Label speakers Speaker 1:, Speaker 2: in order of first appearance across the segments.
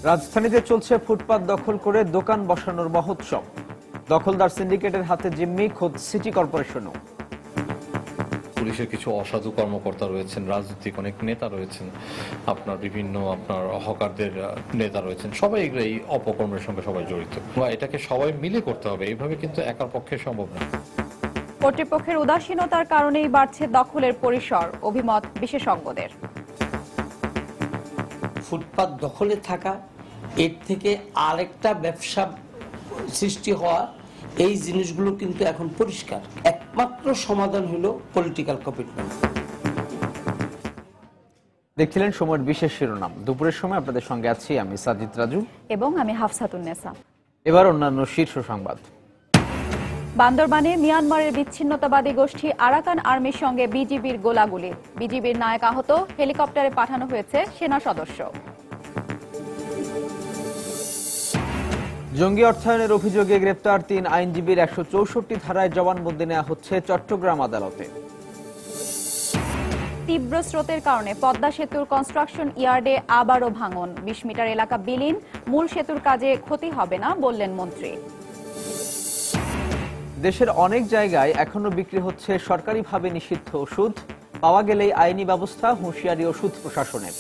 Speaker 1: রাজধানীতে চলছে ফুটপাত দখল করে দোকান বসানোর মহোৎসব। দখলদার সিন্ডিকেটের হাতে জিম্মি খোদ সিটি কর্পোরেশনও।
Speaker 2: পুলিশের কিছু অসাধু কর্মকর্তা রয়েছেন, রাজনৈতিক অনেক নেতা রয়েছেন, আপনার বিভিন্ন হকারদের নেতা রয়েছেন, সবাই এই অপকর্মের সঙ্গে সবাই জড়িত। এটাকে সবাই মিলে করতে হবে, এইভাবে কিন্তু একার পক্ষে সম্ভব না।
Speaker 3: কর্তৃপক্ষের উদাসীনতার কারণেই বাড়ছে দখলের পরিসর, অভিমত বিশেষজ্ঞদের।
Speaker 4: ফুটপাত দখলে থাকা, এর থেকে আরেকটা ব্যবসা সৃষ্টি হওয়া, এই জিনিসগুলো কিন্তু এখন পরিষ্কার। একমাত্র সমাধান হলো পলিটিক্যাল কমিটমেন্ট।
Speaker 1: দেখছিলেন সময়ের বিশেষ শিরোনাম। দুপুরের সময় আপনাদের সঙ্গে আছি আমি সাজিদ রাজু
Speaker 3: এবং আমি হাফসাতুন্নেসা।
Speaker 1: এবার অন্যান্য শীর্ষ সংবাদ।
Speaker 3: বান্দরবানে মিয়ানমারের বিচ্ছিন্নতাবাদী গোষ্ঠী আরাকান আর্মির সঙ্গে বিজিবির গোলাগুলি, বিজিবির নায়ক আহত, হেলিকপ্টারে পাঠানো হয়েছে সেনা সদস্য।
Speaker 1: জঙ্গি অর্থায়নের অভিযোগে গ্রেপ্তার ৩ আইনজীবীর ১৬৪ ধারায় জবানবন্দি নেওয়া হচ্ছে চট্টগ্রাম আদালতে।
Speaker 3: তীব্র স্রোতের কারণে পদ্মা সেতুর কনস্ট্রাকশন ইয়ার্ডে আবারও ভাঙন, ২০ মিটার এলাকা বিলীন, মূল সেতুর কাজে ক্ষতি হবে না বললেন মন্ত্রী।
Speaker 1: দেশের অনেক জায়গায় এখনো বিক্রি হচ্ছে সরকারিভাবে নিষিদ্ধ ওষুধ, পাওয়া গেলেই আইনি ব্যবস্থা, হুঁশিয়ারি ওষুধ প্রশাসনের।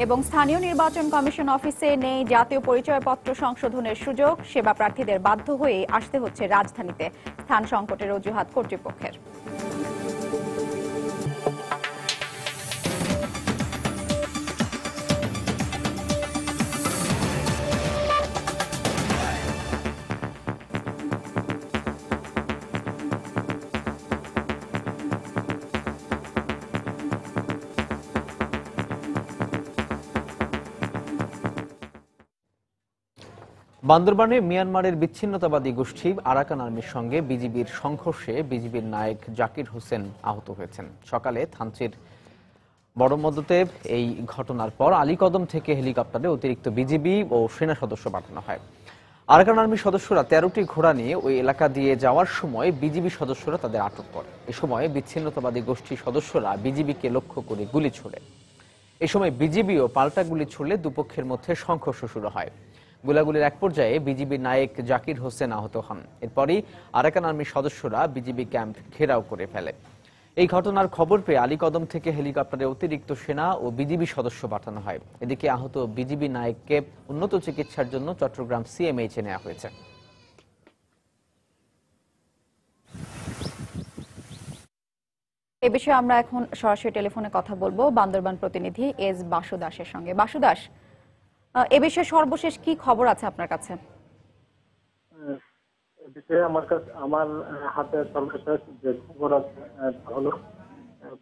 Speaker 3: এবং স্থানীয় নির্বাচন কমিশন অফিসে নেই জাতীয় পরিচয়পত্র সংশোধনের সুযোগ, সেবা প্রার্থীদের বাধ্য হয়ে আসতে হচ্ছে রাজধানীতে, স্থান সংকটের অজুহাত কর্তৃপক্ষের।
Speaker 1: বান্দরবানে মিয়ানমারের বিচ্ছিন্নতাবাদী গোষ্ঠী আরাকান আর্মির সঙ্গে বিজিবির সংঘর্ষে বিজিবির নায়ক জাকির হোসেন আহত হয়েছেন। সকালে থানচির বড়মদতে এই ঘটনার পর আলীকদম থেকে হেলিকপ্টারে অতিরিক্ত বিজিবি ও সেনা সদস্য পাঠানো হয়। আরাকান আর্মির সদস্যরা ১৩টি ঘোড়া নিয়ে ওই এলাকা দিয়ে যাওয়ার সময় বিজিবি সদস্যরা তাদের আটক করে। এ সময় বিচ্ছিন্নতাবাদী গোষ্ঠীর সদস্যরা বিজিবিকে লক্ষ্য করে গুলি ছোড়ে। এ সময় বিজিবিও পাল্টা গুলি ছুড়লে দুপক্ষের মধ্যে সংঘর্ষ শুরু হয়। গোলাগুলির এক পর্যায়ে বিজিবি নায়ক জাকির হোসেন আহত হন। এরপরই আরাকান আর্মির সদস্যরা বিজিবি ক্যাম্প ঘেরাও করে ফেলে। এই ঘটনার খবর পেয়ে আলীকদম থেকে হেলিকপ্টারে অতিরিক্ত সেনা ও বিজিবি সদস্য পাঠানো হয়। এদিকে আহত বিজিবি নায়ককে উন্নত চিকিৎসার জন্য চট্টগ্রাম সিএমএইচে নেওয়া হয়েছে।
Speaker 3: এ বিষয়ে আমরা এখন সরাসরি টেলিফোনে কথা বলবো বান্দরবান প্রতিনিধি এস বাসু দাসের সঙ্গে। বাসু দাস, এ বিষয়ে সর্বশেষ কি খবর আছে আপনার কাছে?
Speaker 5: আমার হাতে সর্বশেষ যে খবর আছে হলো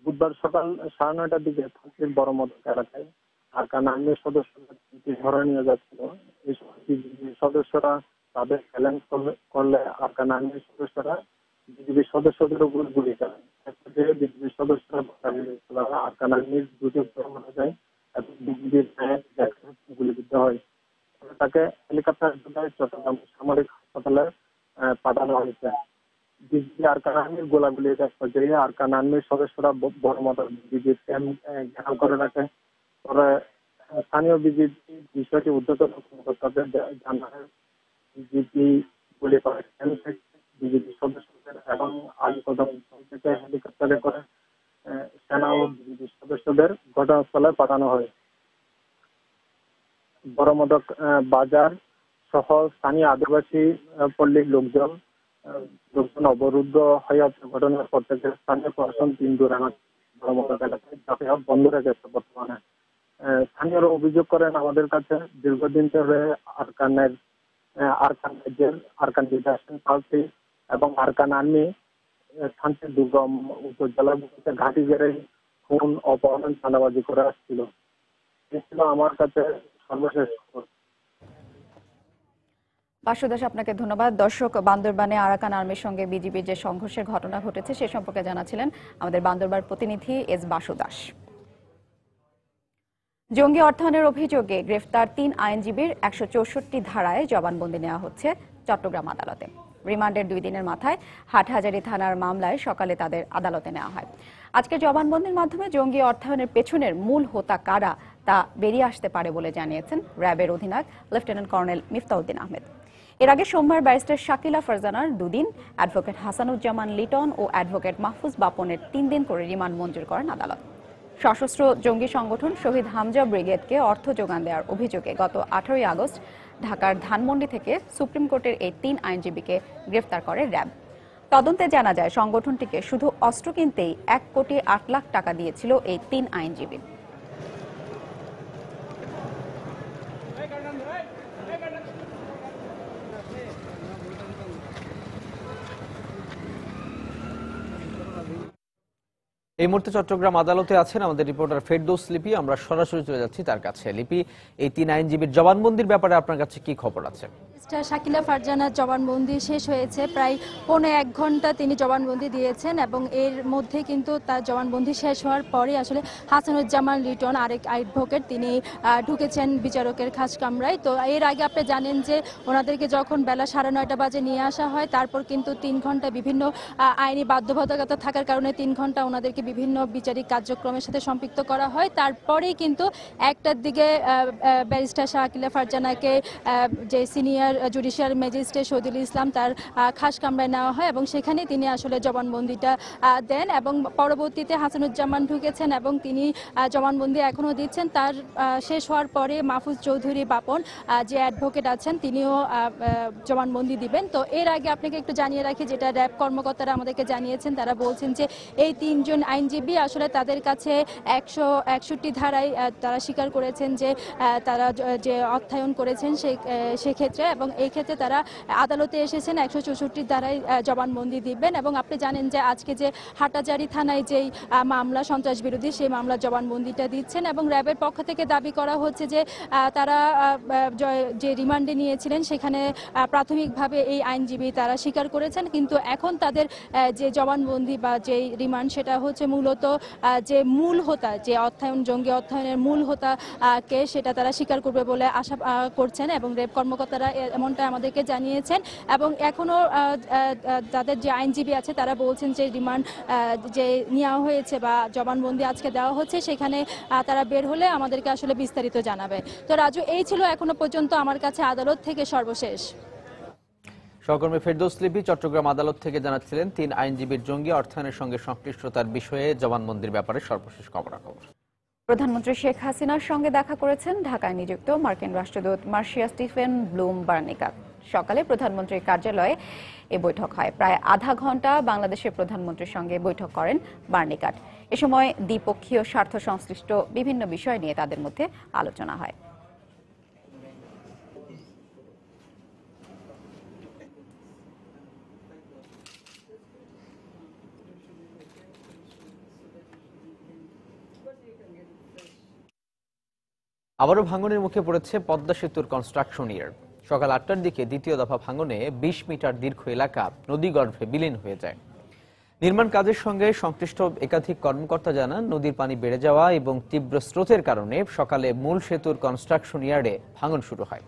Speaker 5: বুধবার সকাল ৯:৩০টার দিকে থানচির বড়মদ এলাকায় আরাকান আর্মির সদস্যরা ধরে নিয়ে যাচ্ছিল। এই সদস্যরা তাদের চ্যালেঞ্জ করলে আরাকান আর্মির সদস্যরা বিজিবি সদস্যদের উপর গুলি চালায়। বিজিবি সদস্যরা আরাকান আর্মির দুটো মারা যায় এবং বিজিবির গুলিবিদ্ধ হয়। তাকে হেলিকপ্টার চট্টগ্রাম সামরিক হাসপাতালে পাঠানো হয়েছে। বিজিবি আরাকান আর্মির গোলাগুলির এক পর্যায়ে আরাকান আর্মির সদস্যরা বড় মতো বিজিবির ক্যাম্প ঘেরাও করে রাখে। পরে স্থানীয় বিজিবি বিষয়টি ঊর্ধ্বতন কর্মকর্তাদের জানায়। বিজিবি গুলি করে ক্যাম্প থেকে বিজিবি সদস্যদের এবং আলীকদম থেকে হেলিকপ্টারে করে সেনা ও বিজিবি সদস্যদের ঘটনাস্থলে পাঠানো হয়। বড়মদক বাজার সহ স্থানীয় আদিবাসী পল্লীর লোকজন অবরুদ্ধ হয়ে ঘটনার পর থেকে স্থানীয় প্রশাসন ৩ দূর বড়মদক এলাকায় যাতায়াত বন্ধ রেখেছে। বর্তমানে স্থানীয়রা অভিযোগ করেন আমাদের কাছে দীর্ঘদিন ধরে আরাকান লিবারেশন পার্টি এবং আরাকান আর্মি থানচির দুর্গম উপজেলাগুলিতে ঘাঁটি গেড়ে খুন, অপহরণ, চাঁদাবাজি করে আসছিল। এই ছিল আমার কাছে সর্বশেষ খবর।
Speaker 3: বাসু দাস, আপনাকে ধন্যবাদ। দর্শক, বান্দরবানে আরাকান আর্মির সঙ্গে বিজিবির যে সংঘর্ষের ঘটনা ঘটেছে সে সম্পর্কে জানাচ্ছিলেন আমাদের বান্দরবান প্রতিনিধি এস বাসু দাস। জঙ্গি অর্থায়নের অভিযোগে গ্রেফতার ৩ আইনজীবীর ১৬৪ ধারায় জবানবন্দি নেওয়া হচ্ছে চট্টগ্রাম আদালতে। রিমান্ডের ২ দিনের মাথায় হাটহাজারী থানার মামলায় সকালে তাদের আদালতে নেওয়া হয়। আজকে জবানবন্দির মাধ্যমে জঙ্গি অর্থায়নের পেছনের মূল হোতা কারা তা বেরিয়ে আসতে পারে বলে জানিয়েছেন র্যাবের অধিনায়ক লেফটেন্যান্ট কর্নেল মিফতাউদ্দিন আহমেদ। এর আগে সোমবার ব্যারিস্টার শাকিলা ফারজানার 2 দিন, অ্যাডভোকেট হাসানুজ্জামান লিটন ও অ্যাডভোকেট মাহফুজ বাপনের 3 দিন করে রিমান্ড মঞ্জুর করেন আদালত। সশস্ত্র জঙ্গি সংগঠন শহীদ হামজা ব্রিগেডকে অর্থ যোগান দেওয়ার অভিযোগে গত 18 আগস্ট ঢাকার ধানমন্ডি থেকে সুপ্রিম কোর্টের এই 3 আইনজীবীকে গ্রেফতার করে র্যাব। তদন্তে জানা যায় সংগঠনটিকে শুধু অস্ত্র কিনতেই 1 কোটি 8 লাখ টাকা দিয়েছিল এই 3 আইনজীবী।
Speaker 1: এই মুহূর্তে চট্টগ্রাম আদালতে আছেন আমাদের রিপোর্টার ফেরদৌস লিপি। আমরা সরাসরি চলে যাচ্ছি তার কাছে। লিপি, এই 3 আইনজীবীর জবানবন্দির ব্যাপারে আপনার কাছে কি খবর আছে?
Speaker 6: শাকিলা ফারজানার জবানবন্দি শেষ হয়েছে, প্রায় 1.25 ঘন্টা তিনি জবানবন্দি দিয়েছেন এবং এর মধ্যে কিন্তু তার জবানবন্দি শেষ হওয়ার পরে আসলে হাসানুজ্জামান লিটন, আরেক অ্যাডভোকেট, তিনি ঢুকেছেন বিচারকের খাস কামরায়। তো এর আগে আপনি জানেন যে ওনাদেরকে যখন বেলা 9:30 বাজে নিয়ে আসা হয়, তারপর কিন্তু 3 ঘন্টা বিভিন্ন আইনি বাধ্যবাধকতা থাকার কারণে 3 ঘন্টা ওনাদেরকে বিভিন্ন বিচারিক কার্যক্রমের সাথে সম্পৃক্ত করা হয়। তারপরেই কিন্তু 1টার দিকে ব্যারিস্টার শাকিলা ফারজানাকে যে senior judicial magistrate Shahidul Islam তার খাস কামরায় নেওয়া হয় এবং সেখানে তিনি আসলে জবানবন্দিটা দেন এবং পরবর্তীতে হাসানুজ্জামান ঢুকেছেন এবং তিনি জবানবন্দি এখনও দিচ্ছেন। তার শেষ হওয়ার পরে মাহফুজ চৌধুরী বাপন, যে অ্যাডভোকেট আছেন, তিনিও জবানবন্দি দিবেন। তো এর আগে আপনাকে একটু জানিয়ে রাখি, যেটা র্যাব কর্মকর্তারা আমাদেরকে জানিয়েছেন, তারা বলছেন যে এই 3 জন আইনজীবী আসলে তাদের কাছে 161 ধারায় তারা স্বীকার করেছেন যে তারা যে অর্থায়ন করেছেন সেক্ষেত্রে, এবং এই ক্ষেত্রে তারা আদালতে এসেছেন 164 ধারায় জবানবন্দি দিবেন। এবং আপনি জানেন যে আজকে যে হাটাজারি থানায় যেই মামলা সন্ত্রাস বিরোধী, সেই মামলার জবানবন্দিটা দিচ্ছেন এবং র্যাবের পক্ষ থেকে দাবি করা হচ্ছে যে তারা যে রিমান্ডে নিয়েছিলেন সেখানে প্রাথমিকভাবে এই আইনজীবী তারা স্বীকার করেছেন, কিন্তু এখন তাদের যে জবানবন্দি বা যে রিমান্ড সেটা হচ্ছে মূলত যে মূল হোতা, যে অর্থায়ন, জঙ্গি অর্থায়নের মূল হোতা কে, সেটা তারা স্বীকার করবে বলে আশা করছেন এবং র্যাব কর্মকর্তারা এমনটা আমাদেরকে জানিয়েছেন। এবং এখনো তাদের যে আইনজীবী আছে তারা বলছেন যে রিমান্ড যে নেওয়া হয়েছে বা জবানবন্দি আজকে দেওয়া হচ্ছে, সেখানে তারা বের হলে আমাদেরকে আসলে বিস্তারিত জানাবে। তো রাজু, এই ছিল এখনো পর্যন্ত আমার কাছে আদালত থেকে সর্বশেষ।
Speaker 1: সহকর্মী ফেরদৌস লিপি চট্টগ্রাম আদালত থেকে জানাচ্ছিলেন 3 আইনজীবীর জঙ্গি অর্থায়নের সঙ্গে সংশ্লিষ্টতার বিষয়ে জবানবন্দির ব্যাপারে সর্বশেষ খবরাখবর।
Speaker 3: প্রধানমন্ত্রী শেখ হাসিনার সঙ্গে দেখা করেছেন ঢাকায় নিযুক্ত মার্কিন রাষ্ট্রদূত মার্শিয়া স্টিফেন ব্লুম বার্নিকাট। সকালে প্রধানমন্ত্রীর কার্যালয়ে এই বৈঠক হয়। প্রায় আধা ঘন্টা বাংলাদেশের প্রধানমন্ত্রীর সঙ্গে বৈঠক করেন বার্নিকাট। এ সময় দ্বিপক্ষীয় স্বার্থ সংশ্লিষ্ট বিভিন্ন বিষয় নিয়ে তাদের মধ্যে আলোচনা হয়।
Speaker 1: আবারও ভাঙনের মুখে পড়েছে পদ্মা সেতুর কনস্ট্রাকশন ইয়ার্ড। সকাল 8টার দিকে দ্বিতীয় দফা ভাঙনে 20 মিটার দীর্ঘ এলাকা নদীগর্ভে বিলীন হয়ে যায়। নির্মাণ কাজের সঙ্গে সংশ্লিষ্ট একাধিক কর্মকর্তা জানান, নদীর পানি বেড়ে যাওয়া এবং তীব্র স্রোতের কারণে সকালে মূল সেতুর কনস্ট্রাকশন ইয়ার্ডে ভাঙন শুরু হয়।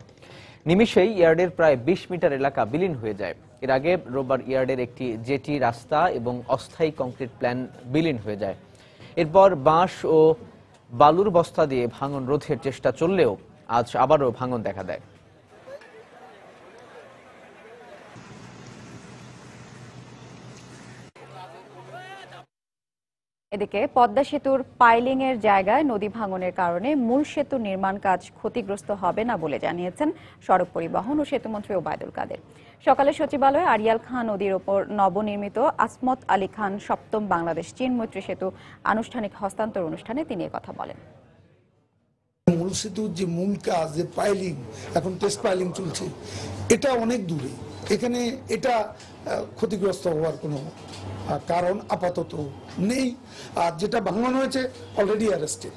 Speaker 1: নিমিষেই ইয়ার্ডের প্রায় 20 মিটার এলাকা বিলীন হয়ে যায়। এর আগে রোববার ইয়ার্ডের একটি জেটি, রাস্তা এবং অস্থায়ী কংক্রিট প্ল্যান বিলীন হয়ে যায়। এরপর বাঁশ ও বালুর বস্তা দিয়ে ভাঙন রোধের চেষ্টা চললেও আজ আবারও ভাঙন দেখা দেয়।
Speaker 3: এদিকে পদ্মা সেতুর পাইলিং এর জায়গায় নদী ভাঙনের কারণে মূল সেতু নির্মাণ কাজ ক্ষতিগ্রস্ত হবে না বলে জানিয়েছেন সড়ক পরিবহন ও সেতুমন্ত্রী ওবায়দুল কাদের। সকালে সচিবালয়ে আরিয়াল খান নদীর ওপর নবনির্মিত আসমত আলী খান 7ম বাংলাদেশ চীন মৈত্রী সেতু আনুষ্ঠানিক হস্তান্তর অনুষ্ঠানে তিনি কথা বলেন।
Speaker 7: মূল সেতুর যে মূল কাজ, যে পাইলিং, এখন টেস্ট পাইলিং চলছে, এটা অনেক দূরে। এখানে এটা ক্ষতিগ্রস্ত হওয়ার কোনো কারণ আপাতত নেই। আর যেটা ভাঙন হয়েছে অলরেডি অ্যারেস্টেড,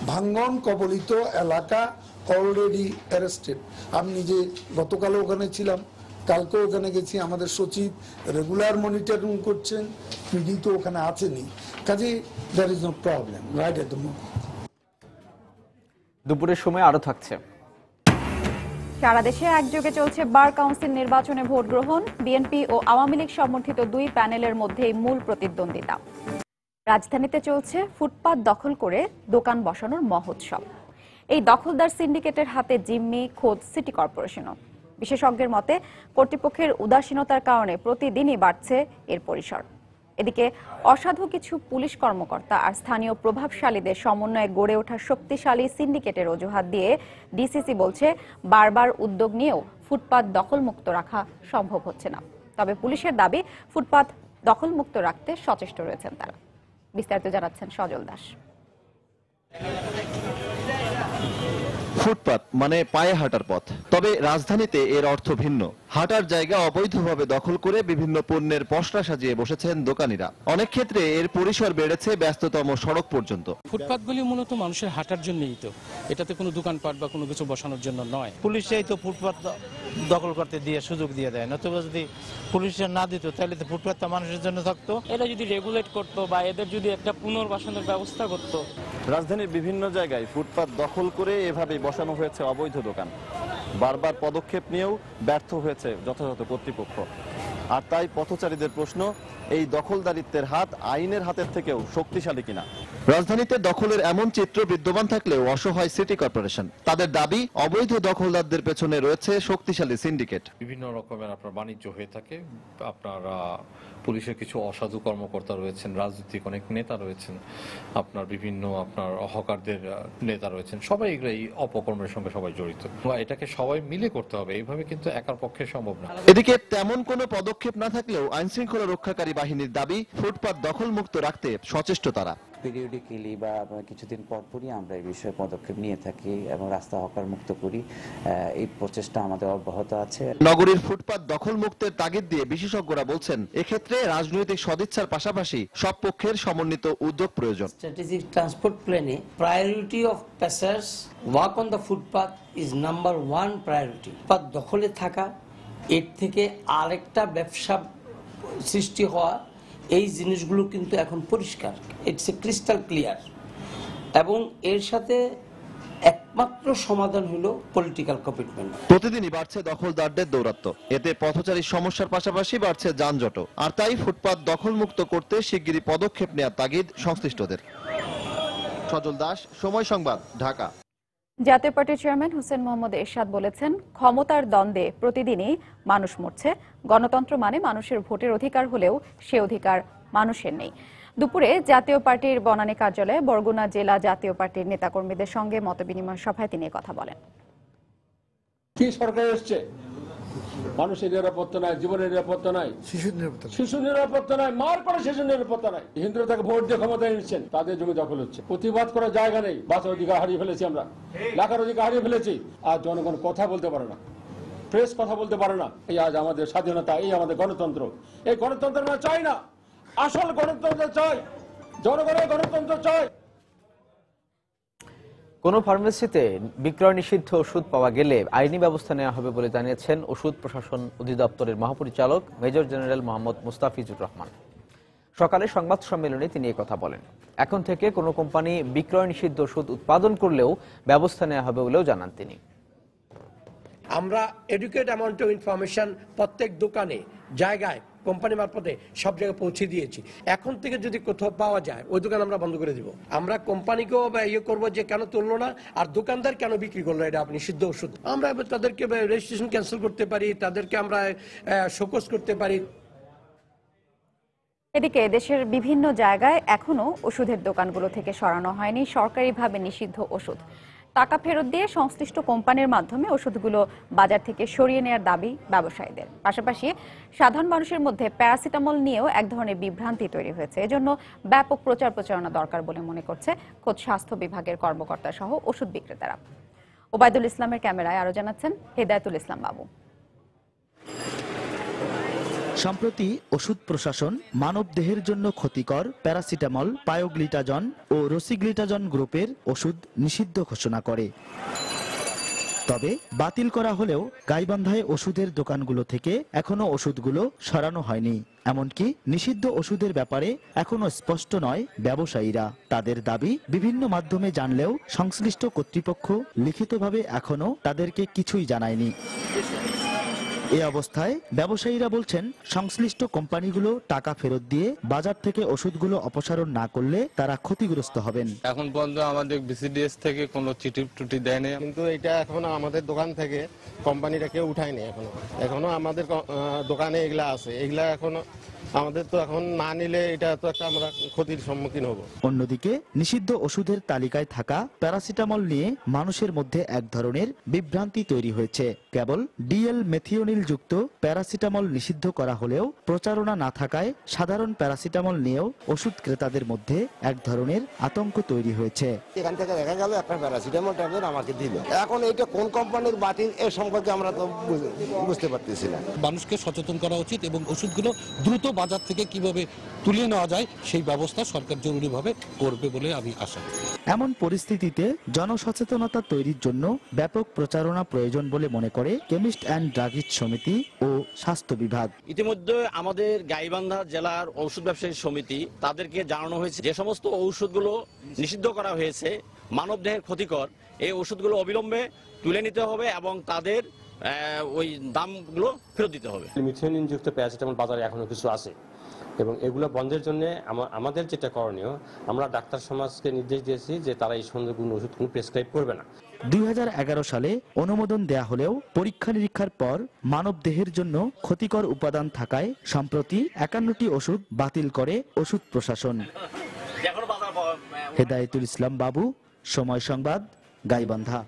Speaker 7: ভাঙন কবলিত এলাকা অলরেডি অ্যারেস্টেড। আমি নিজে গতকালও ওখানে ছিলাম, কালকেও ওখানে গেছি। আমাদের সচিব রেগুলার মনিটরিং করছেন, পিডি তো ওখানে আছেনি, কাজে there is no problem right at the moment.
Speaker 1: দুপুরের সময় আরো থাকছে।
Speaker 3: সারা দেশে একযোগে চলছে বার কাউন্সিল নির্বাচনে ভোট গ্রহণ। বিএনপি ও আওয়ামী লীগ সমর্থিত 2 প্যানেলের মধ্যেই মূল প্রতিদ্বন্দ্বিতা। রাজধানীতে চলছে ফুটপাত দখল করে দোকান বসানোর মহোৎসব। এই দখলদার সিন্ডিকেটের হাতে জিম্মি খোদ সিটি কর্পোরেশনও। বিশেষজ্ঞের মতে কর্তৃপক্ষের উদাসীনতার কারণে প্রতিদিনই বাড়ছে এর পরিসর। এদিকে অসাধু কিছু পুলিশ কর্মকর্তা আর স্থানীয় প্রভাবশালীদের সমন্বয়ে গড়ে ওঠা শক্তিশালী সিন্ডিকেটের অজুহাত দিয়ে ডিসিসি বলছে বারবার উদ্যোগ নিয়েও ফুটপাত দখলমুক্ত রাখা সম্ভব হচ্ছে না। তবে পুলিশের দাবি ফুটপাত দখলমুক্ত রাখতে সচেষ্ট রয়েছেন তারা। বিস্তারিত জানাচ্ছেন সজল দাস।
Speaker 8: ফুটপাত মানে পায়ে হাঁটার পথ, তবে রাজধানীতে এর অর্থ ভিন্ন। হাঁটার জায়গা অবৈধভাবে দখল করে বিভিন্ন পণ্যের পসরা সাজিয়ে বসেছেন দোকানিরা। অনেক ক্ষেত্রে এর পরিসর বেড়েছে ব্যস্ততম সড়ক পর্যন্ত।
Speaker 9: ফুটপাতগুলি মূলত মানুষের হাঁটার জন্যই তো, এটাতে কোনো দোকানপাট বা কোনো কিছু বসানোর জন্য নয়।
Speaker 10: পুলিশই তো ফুটপাত দখল করতে দিয়ে সুযোগ দিয়ে দেয়, নতুবা যদি পুলিশের না দিত তাহলে তো ফুটপাতটা মানুষের জন্য থাকতো।
Speaker 11: এরা যদি রেগুলেট করতো বা এদের যদি একটা পুনর্বাসনের ব্যবস্থা করতো।
Speaker 8: রাজধানীর বিভিন্ন জায়গায় ফুটপাত দখল করে এভাবেই বসানো হয়েছে অবৈধ দোকান। বারবার পদক্ষেপ নিয়েও ব্যর্থ হয়েছে যথাযথ কর্তৃপক্ষ। আর তাই পথচারীদের প্রশ্ন, এই দখলদারিত্বের হাত আইনের হাতের থেকেও শক্তিশালী কিনা। রাজধানীতে দখলের এমন চিত্র বিদ্যমান থাকলেও অসহায় সিটি কর্পোরেশন। তাদের দাবি, অবৈধ দখলদারদের পেছনে রয়েছে শক্তিশালী সিন্ডিকেট।
Speaker 2: বিভিন্ন রকমের আপনার বাণিজ্য হয়ে থাকে। আপনার পুলিশের কিছু অসাধু কর্মকর্তা রয়েছেন, রাজনৈতিক অনেক নেতা রয়েছেন, আপনার বিভিন্ন আপনার হকারদের নেতা রয়েছেন, সবাই এগুলো এই অপকর্মের সঙ্গে সবাই জড়িত। এটাকে সবাই মিলে করতে হবে, এইভাবে কিন্তু একার পক্ষে সম্ভব না।
Speaker 8: এদিকে তেমন কোনো পদক্ষেপ না থাকলেও আইন শৃঙ্খলা রক্ষাকারী বাহিনীর দাবি, ফুটপাত দখল মুক্ত রাখতে সচেষ্ট তারা।
Speaker 12: পিরিয়ডিক্যালি বা কিছুদিন পরপরই আমরা এই বিষয়ে পদক্ষেপ নিয়ে থাকি এবং রাস্তা হকার মুক্ত করি। এই প্রচেষ্টা আমাদের অব্যাহত আছে।
Speaker 8: নগরীর ফুটপাত দখল মুক্তের তাগিদ দিয়ে বিশেষজ্ঞরা বলছেন, এক্ষেত্রে রাজনৈতিক সদিচ্ছার পাশাপাশি সব পক্ষের সমন্বিত উদ্যোগ প্রয়োজন।
Speaker 4: স্ট্র্যাটেজিক ট্রান্সপোর্ট প্ল্যানে priority of passengers walk on the footpath is number 1 priority. Footpath দখলে থাকা, এর থেকে আরেকটা ব্যবসা সৃষ্টি হওয়া, এই জিনিসগুলো কিন্তু এখন পরিষ্কার, ইটস এ ক্রিস্টাল ক্লিয়ার। এবং এর সাথে একমাত্র সমাধান হলো পলিটিক্যাল কমিটমেন্ট।
Speaker 8: প্রতিদিনই বাড়ছে দখলদারদের দৌরাত্ম্য, এতে পথচারীর সমস্যার পাশাপাশি বাড়ছে যানজট। আর তাই ফুটপাত দখল মুক্ত করতে শিগগিরই পদক্ষেপ নেওয়ার তাগিদ সংশ্লিষ্টদের। সজল দাস, সময় সংবাদ, ঢাকা।
Speaker 3: জাতীয় পার্টির চেয়ারম্যান হোসেন মোহাম্মদ এরশাদ বলেছেন, ক্ষমতার দ্বন্দ্বে প্রতিদিনই মানুষ মরছে। গণতন্ত্র মানে মানুষের ভোটের অধিকার হলেও সে অধিকার মানুষের নেই। দুপুরে জাতীয় পার্টির বনানী কার্যালয়ে বরগুনা জেলা জাতীয় পার্টির নেতাকর্মীদের সঙ্গে মতবিনিময় সভায় তিনি কথা বলেন।
Speaker 13: কি সরকার এসছে, মানুষের নিরাপত্তা নাই, জীবনের নিরাপত্তা নাই, শিশু নিরাপত্তা নাই, মার পরে শিশু নিরাপত্তা নাই। হিন্দুরা তাকে ভোট দিয়ে ক্ষমতায় নিচ্ছেন, তাদের জমি দখল হচ্ছে। প্রতিবাদ করার জায়গা নেই, বাঁচার অধিকার হারিয়ে ফেলেছি, আমরা লেখার অধিকার হারিয়ে ফেলেছি। আর জনগণ কথা বলতে পারে না, প্রেস কথা বলতে পারে না। এই আজ আমাদের স্বাধীনতা, এই আমাদের গণতন্ত্র। এই গণতন্ত্র আমরা চাই না, আসল গণতন্ত্র চাই, জনগণের গণতন্ত্র চাই।
Speaker 1: কোনো ফার্মেসিতে বিক্রয় নিষিদ্ধ ওষুধ পাওয়া গেলে আইনি ব্যবস্থা নেওয়া হবে বলে জানিয়েছেন ওষুধ প্রশাসন অধিদপ্তরের মহাপরিচালক মেজর জেনারেল মোহাম্মদ মুস্তাফিজুর রহমান। সকালে সংবাদ সম্মেলনে তিনি এই কথা বলেন। এখন থেকে কোনো কোম্পানি বিক্রয় নিষিদ্ধ ওষুধ উৎপাদন করলেও ব্যবস্থা নেওয়া হবে বলেও জানান তিনি।
Speaker 14: আমরা এডুকেট অ্যামাউন্ট অফ ইনফরমেশন প্রত্যেক দোকানে, জায়গায়, কোম্পানি মারফতে সব জায়গায় পৌঁছে দিয়েছি। এখন থেকে যদি কোথাও পাওয়া যায়, ওই দোকান আমরা বন্ধ করে দিব। আমরা কোম্পানিকেও করবো যে কেন তুললো না, আর দোকানদার কেন বিক্রি করলো এটা আপনি নিষিদ্ধ ওষুধ। আমরা তাদেরকে রেজিস্ট্রেশন ক্যান্সেল করতে পারি, তাদেরকে আমরা শোকজ করতে পারি।
Speaker 3: এদিকে দেশের বিভিন্ন জায়গায় এখনো ওষুধের দোকানগুলো থেকে সরানো হয়নি সরকারিভাবে নিষিদ্ধ ওষুধ। টাকা ফেরত দিয়ে সংশ্লিষ্ট কোম্পানির মাধ্যমে ওষুধগুলো বাজার থেকে সরিয়ে নেওয়ার দাবি ব্যবসায়ীদের। পাশাপাশি সাধারণ মানুষের মধ্যে প্যারাসিটামল নিয়েও এক ধরনের বিভ্রান্তি তৈরি হয়েছে। এজন্য ব্যাপক প্রচার প্রচারণা দরকার বলে মনে করছে খোদ স্বাস্থ্য বিভাগের কর্মকর্তা সহ ওষুধ বিক্রেতারা। ওবায়দুল ইসলামের ক্যামেরায় আরো জানাচ্ছেন হেদায়েতুল ইসলাম বাবু।
Speaker 15: সম্প্রতি ওষুধ প্রশাসন মানবদেহের জন্য ক্ষতিকর প্যারাসিটামল, পায়োগ্লিটাজন ও রসিগ্লিটাজন গ্রুপের ওষুধ নিষিদ্ধ ঘোষণা করে। তবে বাতিল করা হলেও গাইবান্ধায় ওষুধের দোকানগুলো থেকে এখনো ওষুধগুলো সরানো হয়নি। এমনকি নিষিদ্ধ ওষুধের ব্যাপারে এখনো স্পষ্ট নয় ব্যবসায়ীরা। তাদের দাবি, বিভিন্ন মাধ্যমে জানলেও সংশ্লিষ্ট কর্তৃপক্ষ লিখিতভাবে এখনো তাদেরকে কিছুই জানায়নি। এই অবস্থায় ব্যবসায়ীরা বলছেন সংশ্লিষ্ট কোম্পানিগুলো টাকা ফেরত দিয়ে বাজার থেকে ওষুধগুলো অপসারণ না করলে তারা ক্ষতিগ্রস্ত হবেন।
Speaker 16: এখন পর্যন্ত আমাদের বিসিডিএস থেকে কোনো চিঠি টুটি দেয়নি,
Speaker 17: কিন্তু এটা এখনো আমাদের দোকান থেকে কোম্পানিটা কেউ উঠায়নি। এখনো আমাদের দোকানে এগুলা আছে, এগুলা এখনো আমাদের তো এখন না নিলে এটা তো একটা আমরা ক্ষতির সম্মুখীন হব।
Speaker 15: অন্যদিকে নিষিদ্ধ ওষুধের তালিকায় থাকা প্যারাসিটামল নিয়ে মানুষের মধ্যে এক ধরনের বিভ্রান্তি তৈরি হয়েছে। কেবল ডিএল মেথিওনিল যুক্ত প্যারাসিটামল নিষিদ্ধ করা হলেও প্রচারণা না থাকায় সাধারণ প্যারাসিটামল নিয়েও ওষুধ ক্রেতাদের মধ্যে এক ধরনের আতঙ্ক তৈরি হয়েছে।
Speaker 17: এখান থেকে দেখা গেল একটা প্যারাসিটামল ট্যাবলেট আমাকে দিল, এখন এইটা কোন কোম্পানির বাতিল এ সম্পর্কে আমরা তো বুঝতে পারতেছি না।
Speaker 9: মানুষকে সচেতন করা উচিত এবং ওষুধগুলো দ্রুত বাজার থেকে কিভাবে তুলে নেওয়া যায় সেই ব্যবস্থা সরকার জরুরিভাবে করবে বলে আমি আশা করি।
Speaker 15: এমন পরিস্থিতিতে জনসচেতনতা তৈরির জন্য ব্যাপক প্রচারণা প্রয়োজন বলে মনে করে কেমিস্ট অ্যান্ড ড্রাগিস্ট সমিতি ও স্বাস্থ্য বিভাগ।
Speaker 18: ইতিমধ্যে আমাদের গাইবান্ধা জেলার ঔষধ ব্যবসায়ী সমিতি তাদেরকে জানানো হয়েছে যে সমস্ত ঔষধগুলো নিষিদ্ধ করা হয়েছে মানবদেহের ক্ষতিকর, এই ওষুধগুলো অবিলম্বে তুলে নিতে হবে এবং তাদের ওই দামগুলো ফেরত দিতে হবে।
Speaker 19: মিথিওনিনযুক্ত প্যারাসিটামল বাজারে এখনো কিছু আছে এবং এগুলো বন্ধের জন্য আমাদের যেটা করণীয়, আমরা ডাক্তার সমাজকে নির্দেশ দিয়েছি যে তারা এই সন্দেহপূর্ণ ওষুধ কোনো প্রেসক্রাইব করবে না।
Speaker 15: 2011 সালে অনুমোদন দেয়া হলেও পরীক্ষা নিরীক্ষার পর মানব দেহের জন্য ক্ষতিকর উপাদান থাকায় সম্প্রতি 51টি ওষুধ বাতিল করে ওষুধ প্রশাসন। হেদায়েতুল ইসলাম বাবু, সময় সংবাদ, গাইবান্ধা।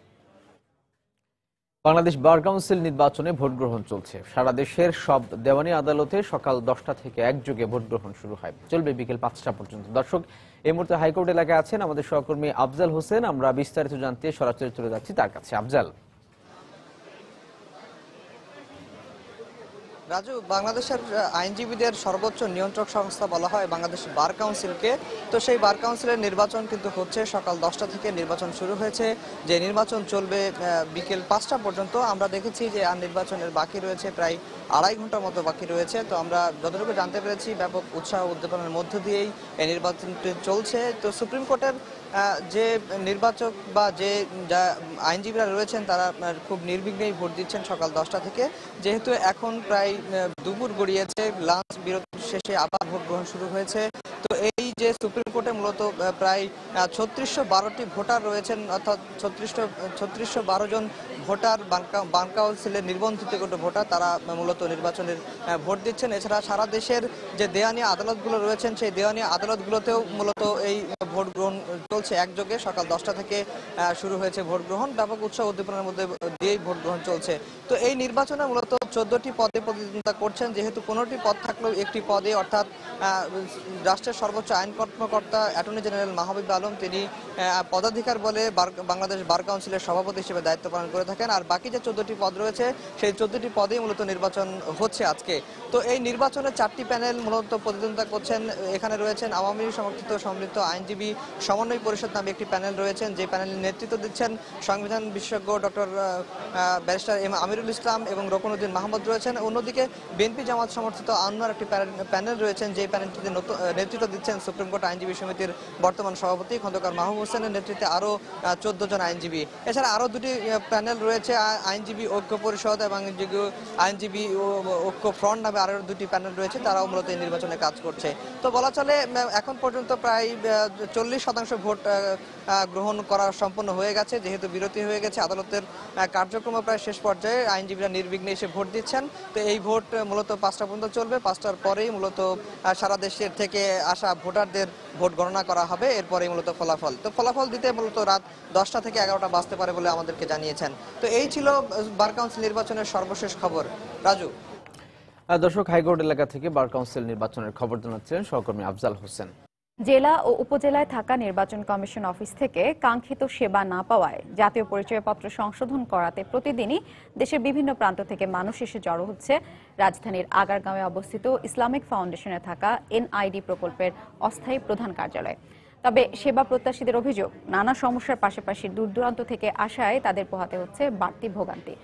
Speaker 1: বাংলাদেশ বার কাউন্সিল নির্বাচনে ভোট গ্রহণ চলছে। সারা দেশের সব দেওয়ানি আদালতে সকাল 10টা থেকে একযোগে ভোট গ্রহণ শুরু হয়, চলবে বিকেল 5টা পর্যন্ত। দর্শক, এই মুহূর্তে হাইকোর্ট এলাকায় আছেন আমাদের সহকর্মী আফজাল হোসেন। আমরা বিস্তারিত জানতে সরাসরি চলে যাচ্ছি তার কাছে। আফজাল।
Speaker 20: রাজু, বাংলাদেশের আইনজীবীদের সর্বোচ্চ নিয়ন্ত্রক সংস্থা বলা হয় বাংলাদেশ বার কাউন্সিলকে। তো সেই বার কাউন্সিলের নির্বাচন কিন্তু হচ্ছে সকাল 10টা থেকে নির্বাচন শুরু হয়েছে, যে নির্বাচন চলবে বিকেল 5টা পর্যন্ত। আমরা দেখেছি যে আর নির্বাচনের বাকি রয়েছে প্রায় 2.5 ঘন্টার মতো বাকি রয়েছে। তো আমরা যতটুকু জানতে পেরেছি ব্যাপক উৎসাহ উদ্দীপনার মধ্য দিয়েই এই নির্বাচনটি চলছে। তো সুপ্রিম কোর্টের যে নির্বাচক বা যে আইনজীবীরা রয়েছেন তারা খুব নির্বিঘ্নেই ভোট দিচ্ছেন সকাল 10টা থেকে, যেহেতু এখন প্রায় দুপুর গড়িয়েছে, লাঞ্চ বিরতির শেষে আবার ভোট গ্রহণ শুরু হয়েছে। তো এই যে সুপ্রিম কোর্টে মূলত প্রায় 3612টি ভোটার রয়েছেন, অর্থাৎ 3612 জন ভোটার বার কাউন্সিলের নির্বন্ধিত ভোটার, তারা মূলত নির্বাচনের ভোট দিচ্ছেন। এছাড়া সারা দেশের যে দেওয়ানি আদালতগুলো রয়েছেন সেই দেওয়ানি আদালতগুলোতেও মূলত এই ভোট গ্রহণ চলছে একযোগে। সকাল 10টা থেকে শুরু হয়েছে ভোট গ্রহণ, ব্যাপক উৎসাহ উদ্দীপনার মধ্যে দিয়েই ভোট গ্রহণ চলছে। তো এই নির্বাচনে মূলত 14টি পদে প্রতিদ্বন্দ্বিতা করছেন, যেহেতু 15টি পদ থাকলেও একটি পদে, অর্থাৎ রাষ্ট্রের সর্বোচ্চ আইন কর্মকর্তা অ্যাটর্নি জেনারেল মাহবুব আলম, তিনি পদাধিকার বলে বাংলাদেশ বার কাউন্সিলের সভাপতি হিসেবে দায়িত্ব পালন করে থাকেন। আর বাকি যে 14টি পদ রয়েছে সেই 14টি পদেই মূলত নির্বাচন হচ্ছে আজকে। তো এই নির্বাচনে 4টি প্যানেল মূলত প্রতিদ্বন্দ্বিতা করছেন। এখানে রয়েছেন আওয়ামী সমর্থিত সমৃদ্ধ আইনজীবী সমন্বয় পরিষদ নামে একটি প্যানেল রয়েছেন, যে প্যানেলের নেতৃত্ব দিচ্ছেন সংবিধান বিশেষজ্ঞ doctor barrister M Amirul Islam এবং রকুনুদ্দিন মাহমুদ রয়েছেন। অন্যদিকে বিএনপি জামাত সমর্থিত আনোয়ার একটি প্যানেল রয়েছেন, যে প্যানেলটিতে নেতৃত্ব দিচ্ছেন সুপ্রিম কোর্ট আইনজীবী সমিতির বর্তমান সভাপতি খন্দকার মাহবুব হোসেনের নেতৃত্বে আরও 14 জন আইনজীবী। এছাড়া আরও 2টি প্যানেল রয়েছে, আইনজীবী ঐক্য পরিষদ এবং আইনজীবী ঐক্য ফ্রন্ট নামে আরও 2টি প্যানেল রয়েছে, তারাও মূলত এই নির্বাচনে কাজ করছে। তো বলা চলে এখন পর্যন্ত প্রায় 40% ভোট গ্রহণ করা সম্পন্ন হয়ে গেছে, যেহেতু বিরতি হয়ে গেছে। আদালতের কার্যক্রম প্রায় শেষ পর্যায়ে, আইনজীবীরা নির্বিঘ্নে এসে ভোট দিচ্ছেন। তো এই ভোট মূলত 5টা পর্যন্ত চলবে। 5টার পরেই মূলত সারা দেশের থেকে আসা ভোটারদের ভোট গণনা করা হবে, এরপরেই মূলত ফলাফল। তো ফলাফল দিতে মূলত রাত 10টা থেকে 11টা বাজতে পারে বলে আমাদেরকে জানিয়েছেন। তো এই ছিল বার কাউন্সিল নির্বাচনের সর্বশেষ খবর। রাজু।
Speaker 1: দর্শক, হাইকোর্ট এলাকা থেকে বার কাউন্সিল নির্বাচনের খবর জানাচ্ছিলেন সহকর্মী আফজাল হোসেন।
Speaker 3: জেলা ও উপজেলায় থাকা নির্বাচন কমিশন অফিস থেকে কাঙ্ক্ষিত সেবা না পাওয়ায় জাতীয় পরিচয়পত্র সংশোধন করাতে প্রতিদিনই দেশের বিভিন্ন প্রান্ত থেকে মানুষ এসে জড়ো হচ্ছে রাজধানীর আগারগাঁওয়ে অবস্থিত ইসলামিক ফাউন্ডেশনে থাকা এনআইডি প্রকল্পের অস্থায়ী প্রধান কার্যালয়। তবে সেবা প্রত্যাশীদের অভিযোগ, নানা সমস্যার পাশাপাশি দূর দূরান্ত থেকে আসায় তাদের পোহাতে হচ্ছে বাড়তি ভোগান্তি।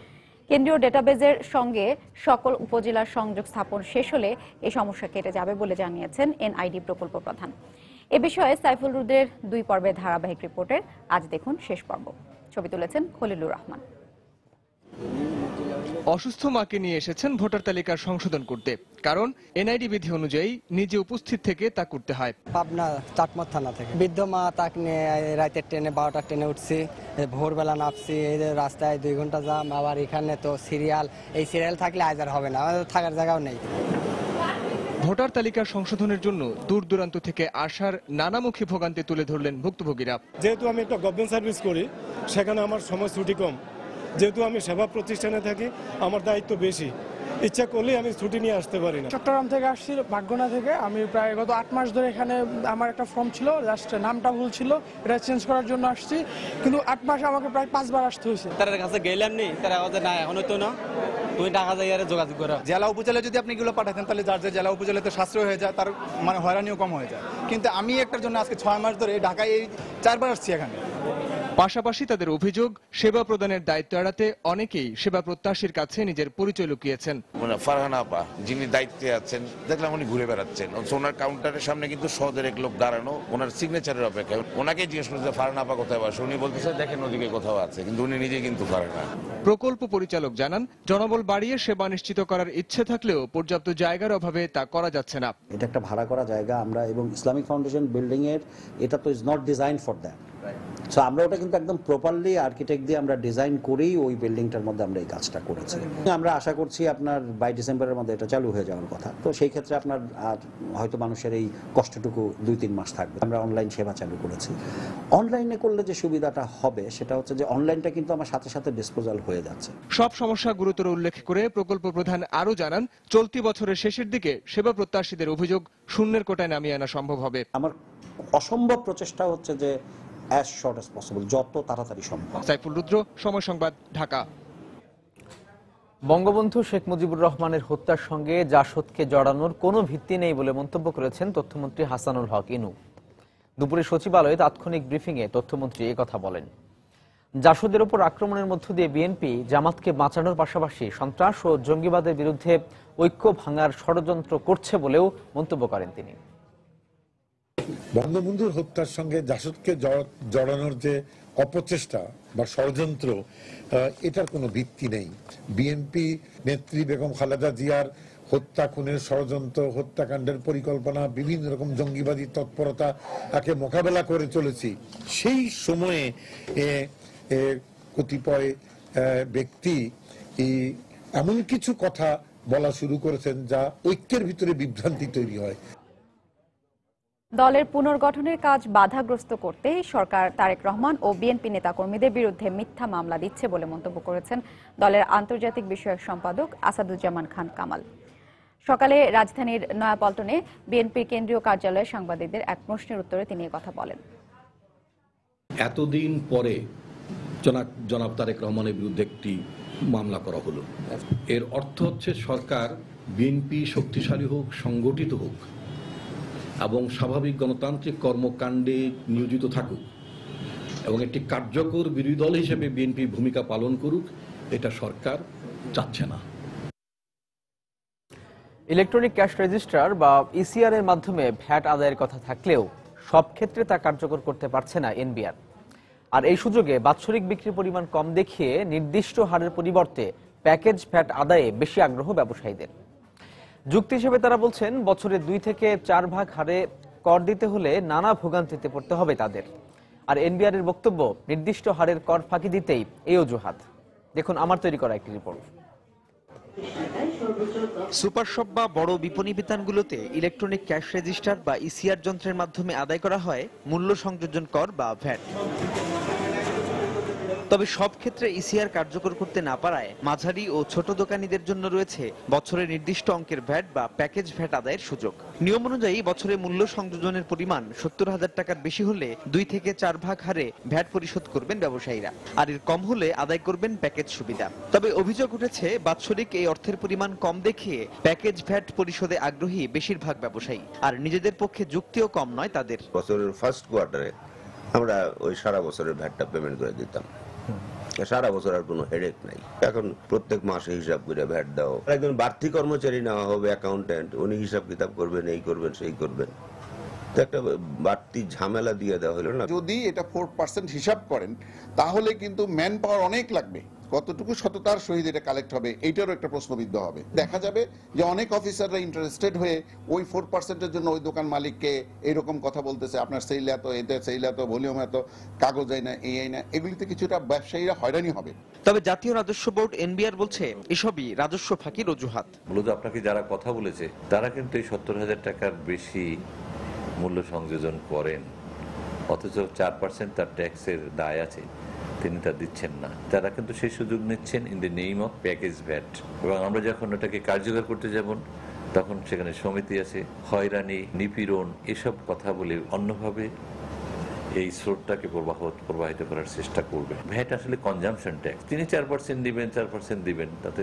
Speaker 3: কেন্দ্রীয় ডেটাবেজের সঙ্গে সকল উপজেলার সংযোগ স্থাপন শেষ হলে এই সমস্যা কেটে যাবে বলে জানিয়েছেন এনআইডি প্রকল্প প্রধান। এ বিষয়ে সাইফুল রুদের 2 পর্বের ধারাবাহিক রিপোর্টের আজ দেখুন শেষ পর্ব। ছবি তুলেছেন খলিলুর রহমান।
Speaker 21: অসুস্থ মাকে নিয়ে এসেছেন ভোটার তালিকার সংশোধন করতে, কারণ এনআইডি বিধি অনুযায়ী নিজে উপস্থিত থেকে তা করতে হয়।
Speaker 22: পাবনা চাটমোহর থানা থেকে বৃদ্ধ মা, তাকে নিয়ে রাতের ট্রেনে 12টার ট্রেনে উঠছি, ভোরবেলা নামছি, এই যে রাস্তায় 2 ঘন্টা জাম, আবার এখানে তো সিরিয়াল, এই সিরিয়াল থাকলে আজ আর হবে না, আমাদের থাকার জায়গাও নেই।
Speaker 21: ভোটার তালিকা সংশোধনের জন্য দূর দূরান্ত থেকে আসার নানামুখী ভোগান্তি তুলে ধরলেন ভুক্তভোগীরা।
Speaker 23: যেহেতু আমি একটা গভর্নমেন্ট সার্ভিস করি, সেখানে আমার সময় ছুটি কম, যেহেতু আমি সেবা প্রতিষ্ঠানে থাকি, আমার দায়িত্ব বেশি, ইচ্ছা করলেই আমি ছুটি নিয়ে আসতে পারি না।
Speaker 24: চট্টগ্রাম থেকে আসছি, ভাগ্যনা থেকে। আমি প্রায় গত 8 মাস ধরে এখানে, আমার একটা ফর্ম ছিল, জাস্ট নামটা ভুল ছিল, এটা চেঞ্জ করার জন্য আসছি, কিন্তু 8 মাসে আমাকে প্রায় 5 বার আসতে হয়েছে।
Speaker 25: তার কাছে গেলাম নেই, তারা না এখন হইতো না, তুমি টাকা দিয়ে যোগাযোগ করো।
Speaker 26: জেলা উপজেলা যদি আপনি এগুলো পাঠাতেন, তাহলে যার যে জেলা উপজেলাতে সাশ্রয় হয়ে যায়, তার মানে হয়রানিও কম হয়ে যায়। কিন্তু আমি একটার জন্য আজকে 6 মাস ধরে ঢাকায় 4 বার আসছি এখানে।
Speaker 21: পাশাপাশি তাদের অভিযোগ, সেবা প্রদানের দায়িত্ব এড়াতে অনেকেই সেবা প্রত্যাশীর কাছে নিজের পরিচয় লুকিয়েছেন।
Speaker 27: ফারহানা আপা যিনি দায়িত্বে আছেন, দেখলাম উনি ঘুরে বেড়াচ্ছেন, ওনার কাউন্টারের সামনে কিন্তু সদের এক লোক দাঁড়ানো, ওনার সিগনেচারের অপেক্ষা। ওনাকে জিজ্ঞেস করছে ফারহানা আপা কোথায় বসে, উনি বলতেছে দেখেন ওদিকে কোথাও আছে, কিন্তু উনি নিজে কিন্তু ফারহানা।
Speaker 21: প্রকল্প পরিচালক জানান, জনবল বাড়িয়ে সেবা নিশ্চিত করার ইচ্ছে থাকলেও পর্যাপ্ত জায়গার অভাবে তা করা যাচ্ছে না।
Speaker 28: এটা একটা ভাড়া করা জায়গা, আমরা এবং ইসলামিক ফাউন্ডেশন বিল্ডিং এর এটা তো is not design for that. So আমরা ওটা কিন্তু একদম প্রপারলি আর্কিটেক্ট দিয়ে আমরা ডিজাইন করেই ওই বিল্ডিংটার মধ্যে আমরা এই কাজটা করেছি। আমরা আশা করছি আপনার বাই ডিসেম্বরের মধ্যে এটা চালু হয়ে যাওয়ার কথা। তো সেই ক্ষেত্রে আপনার আর হয়তো মানুষের এই কষ্টটুকু 2-3 মাস থাকবে। আমরা অনলাইন সেবা চালু করেছি। অনলাইনে করলে যে সুবিধাটা হবে সেটা হচ্ছে যে অনলাইনটা কিন্তু আমার সাথে সাথে ডিসপোজাল হয়ে যাচ্ছে।
Speaker 21: সব সমস্যা গুরুতর উল্লেখ করে প্রকল্প প্রধান আরো জানান, চলতি বছরের শেষের দিকে সেবা প্রত্যাশীদের অভিযোগ শূন্যের কোটায় নামিয়ে আনা সম্ভব হবে।
Speaker 28: আমার অসম্ভব প্রচেষ্টা হচ্ছে যে as short as possible, যত তাড়াতাড়ি সম্ভব।
Speaker 21: সাইফুল রুদ্র, সময় সংবাদ, ঢাকা।
Speaker 1: বঙ্গবন্ধু শেখ মুজিবুর রহমানের হত্যার সঙ্গে জাসদকে জড়ানোর কোনো ভিত্তি নেই বলে মন্তব্য করেছেন তথ্যমন্ত্রী হাসানুল হক ইনু। দুপুরে সচিবালয়ে তাৎক্ষণিক ব্রিফিংয়ে তথ্যমন্ত্রী একথা বলেন। জাসদের উপর আক্রমণের মধ্য দিয়ে বিএনপি জামাতকে বাঁচানোর পাশাপাশি সন্ত্রাস ও জঙ্গিবাদের বিরুদ্ধে ঐক্য ভাঙার ষড়যন্ত্র করছে বলেও মন্তব্য করেন তিনি।
Speaker 29: বঙ্গবন্ধুর হত্যার সঙ্গে জাসদকে জড়ানোর যে অপচেষ্টা বা ষড়যন্ত্র, এটার কোনো ভিত্তি নেই। বিএনপি নেত্রী বেগম খালেদা জিয়ার হত্যা, খুনের ষড়যন্ত্র, হত্যাকাণ্ডের পরিকল্পনা, বিভিন্ন রকম জঙ্গিবাদী তৎপরতা তাকে মোকাবেলা করে চলেছি। সেই সময়ে কতিপয় ব্যক্তি এমন কিছু কথা বলা শুরু করেছেন যা ঐক্যের ভিতরে বিভ্রান্তি তৈরি হয়।
Speaker 3: দলের পুনর্গঠনের কাজ বাধাগ্রস্ত করতে সরকার তারেক রহমান ও বিএনপি নেতাকর্মীদের বিরুদ্ধে মিথ্যা মামলা দিচ্ছে বলে মন্তব্য করেছেন দলের আন্তর্জাতিক বিষয়ক সম্পাদক আসাদুজ্জামান খান কামাল। সকালে রাজধানীর নয়াপল্টনে বিএনপির কেন্দ্রীয় কার্যালয়ে সাংবাদিকদের এক প্রশ্নের উত্তরে তিনি কথা বলেন।
Speaker 30: এতদিন পরে জনাব তারেক রহমানের বিরুদ্ধে একটি মামলা করা হলো, এর অর্থ হচ্ছে সরকার বিএনপি শক্তিশালী হোক, সংগঠিত হোক এবং স্বাভাবিক গণতান্ত্রিক কর্মকাণ্ডে নিয়োজিত থাকুক এবং একটি কার্যকর বিরোধী দল হিসেবে বিএনপি ভূমিকা পালন করুক, এটা সরকার চাচ্ছে না।
Speaker 1: ইলেকট্রনিক ক্যাশ রেজিস্টার বা ইসিআর এর মাধ্যমে ভ্যাট আদায়ের কথা থাকলেও সব ক্ষেত্রে তা কার্যকর করতে পারছে না এনবিআর। আর এই সুযোগে বাৎসরিক বিক্রির পরিমাণ কম দেখিয়ে নির্দিষ্ট হারের পরিবর্তে প্যাকেজ ভ্যাট আদায়ে বেশি আগ্রহ ব্যবসায়ীদের। যুক্তি হিসেবে তারা বলছেন, বছরে 2 থেকে 4 ভাগ হারে কর দিতে হলে নানা ভোগান্তিতে পড়তে হবে তাদের। আর এনবিআর এর বক্তব্য, নির্দিষ্ট হারের কর ফাঁকি দিতেই এই অজুহাত। দেখুন আমার তৈরি করা একটি রিপোর্ট।
Speaker 31: সুপার শপ বা বড় বিপণী বিতানগুলোতে ইলেকট্রনিক ক্যাশ রেজিস্টার বা ইসিআর যন্ত্রের মাধ্যমে আদায় করা হয় মূল্য সংযোজন কর বা ভ্যাট। তবে সব ক্ষেত্রে ইসিআর কার্যকর করতে না পারায় মাঝারি ও ছোট দোকানীদের জন্য রয়েছে বছরে নির্দিষ্ট অঙ্কের ভ্যাট বা প্যাকেজ ভ্যাট আদায়ের সুযোগ। নিয়ম অনুযায়ী বছরে মূল্য সংযোজনের পরিমাণ 70,000 টাকার বেশি হলে 2 থেকে 4 ভাগ হারে ভ্যাট পরিশোধ করবেন ব্যবসায়ীরা, আর এর কম হলে আদায় করবেন প্যাকেজ সুবিধা। তবে অভিযোগ উঠেছে, বাৎসরিক এই অর্থের পরিমাণ কম দেখিয়ে প্যাকেজ ভ্যাট পরিশোধে আগ্রহী বেশিরভাগ ব্যবসায়ী, আর নিজেদের পক্ষে যুক্তিও কম নয় তাদের।
Speaker 32: বছরের ফার্স্ট কোয়ার্টারে আমরা ওই সারা বছরের ভ্যাটটা পেমেন্ট করে দিতাম, সারা বছর আর কোনো হেডেক নাই। এখন প্রত্যেক মাসে হিসাব করে ভ্যাট দাও। একজন বাড়তি কর্মচারী নেওয়া হবে, অ্যাকাউন্টেন্ট, উনি হিসাব কিতাব করবেন, এই করবেন সেই করবেন, তো একটা বাড়তি ঝামেলা দিয়ে দেওয়া হলো না।
Speaker 2: যদি এটা 4% হিসাব করেন তাহলে কিন্তু ম্যান পাওয়ার অনেক লাগবে, কতটুকু সততার সহিত এটা কালেক্ট হবে এইটারও একটা প্রশ্নবিদ্ধ হবে। দেখা যাবে যে অনেক অফিসাররা ইন্টারেস্টেড হয়ে ওই 4%-এর জন্য ওই দোকান মালিককে এইরকম কথা বলতেছে, আপনার সেল এত, এতে সেল এত, ভলিউম এত, কাগজ আই না, এই আই না, এগুলিতে কিছুটা ব্যবসায়ীরা হয়রানি হবে।
Speaker 31: তবে জাতীয় রাজস্ব বোর্ড এনবিআর বলছে এসবই রাজস্ব ফাঁকির অজুহাত।
Speaker 4: মূলত আপনাকে যারা কথা বলেছে তারা কিন্তু এই 70,000 টাকার বেশি মূল্য সংযোজন করেন, অথচ 4% তার ট্যাক্সের দায় আছে, তিনি তা দিচ্ছেন না। তারা কিন্তু সেই সুযোগ নিচ্ছেন in the name of package VAT. এবং আমরা যখন ওটাকে কার্যকর করতে যাব তখন সেখানে সমিতি আছে, হয়রানি, নিপীড়ন এসব কথা বলে অন্যভাবে এই স্রোতটাকে প্রবাহিত করার চেষ্টা করবে। ভ্যাট আসলে কনজাম্পশন ট্যাক্স, তিনি 4% দিবেন, 4% দিবেন, তাতে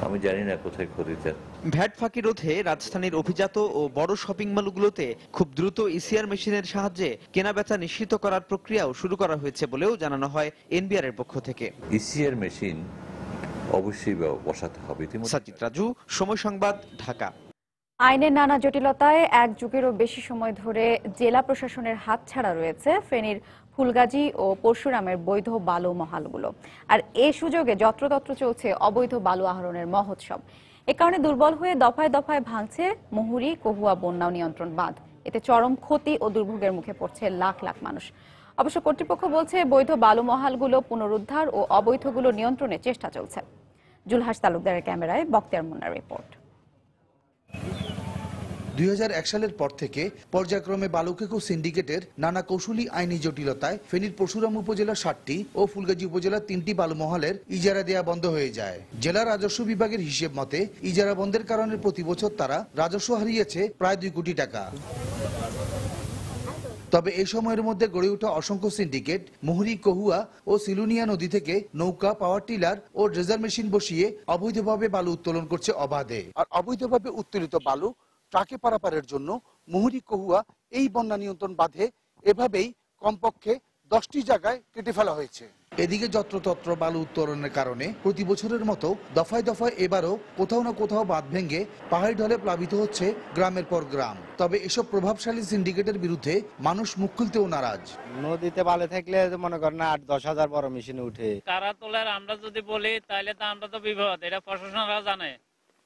Speaker 4: আমি জানি না কোথায় ক্ষতিটা।
Speaker 31: ভ্যাট ফাঁকি রোধে রাজধানীর অভিজাত ও বড় শপিং মলগুলোতে খুব দ্রুত ইসিআর মেশিনের সাহায্যে কেনাবেচা নিশ্চিত করার প্রক্রিয়াও শুরু করা হয়েছে বলেও জানানো হয় এনবিআর এর পক্ষ থেকে।
Speaker 4: ইসিআর মেশিন অবশ্যই বসাতে হবে।
Speaker 31: সাজিদ রাজু, সময় সংবাদ, ঢাকা।
Speaker 3: আইনের নানা জটিলতায় এক যুগেরও বেশি সময় ধরে জেলা প্রশাসনের হাতছাড়া রয়েছে ফেনীর ফুলগাজী ও পরশুরামের বৈধ বালু মহালগুলো। আর এই সুযোগে যত্রতত্র চলছে অবৈধ বালু আহরণের মহোৎসব। এ কারণে দুর্বল হয়ে দফায় দফায় ভাঙছে মুহুরী কহুয়া বন্যা নিয়ন্ত্রণ বাঁধ। এতে চরম ক্ষতি ও দুর্ভোগের মুখে পড়ছে লাখ লাখ মানুষ। অবশ্য কর্তৃপক্ষ বলছে বৈধ বালু মহালগুলো পুনরুদ্ধার ও অবৈধগুলো নিয়ন্ত্রণে চেষ্টা চলছে। জুলহাস তালুকদারের ক্যামেরায় বক্তিয়ার মুন্নার রিপোর্ট।
Speaker 5: 2001 সালের পর থেকে পর্যায়ক্রমে বালুকেকু সিন্ডিকেটের নানা কৌশলী আইনি জটিলতায় ফেনীর পরশুরাম উপজেলার 7টি ও ফুলগাজী উপজেলার 3টি বালু মহলের ইজারা দেয়া বন্ধ হয়ে যায়। জেলা রাজস্ব বিভাগের হিসেব মতে ইজারা বন্ধের কারণে প্রতি বছর তারা রাজস্ব হারিয়েছে প্রায় 2 কোটি টাকা। তবে এই সময়ের মধ্যে গড়ে ওঠা অসংখ্য সিন্ডিকেট মুহুরী কহুয়া ও সিলুনিয়া নদী থেকে নৌকা, পাওয়ার টিলার ও ড্রেজার মেশিন বসিয়ে অবৈধভাবে বালু উত্তোলন করছে অবাধে। আর অবৈধভাবে উত্তোলিত বালু ট্রাকে পারাপারের জন্য মুহুরী কহুয়া এই বন্যা নিয়ন্ত্রণ বাঁধে এভাবেই কমপক্ষে 10টি জায়গায় কেটে ফেলা হয়েছে। এদিকে যত্রতত্র বালু উত্তোলনের কারণে প্রতি বছরের মতো দফায় দফায় এবারও কোথাও না কোথাও বাঁধ ভেঙে পাহাড়ি ঢলে প্লাবিত হচ্ছে গ্রামের পর গ্রাম। তবে এসব প্রভাবশালী সিন্ডিকেটের বিরুদ্ধে মানুষ মুখ খুলতেও নারাজ।
Speaker 25: নদীতে বালু থাকলে মনে করেন 8-10 হাজার বড় মেশিনে উঠে
Speaker 6: কারা তোলার আমরা যদি বলি তাহলে তো আমরা তো বিপদ, এটা প্রশাসনরা জানে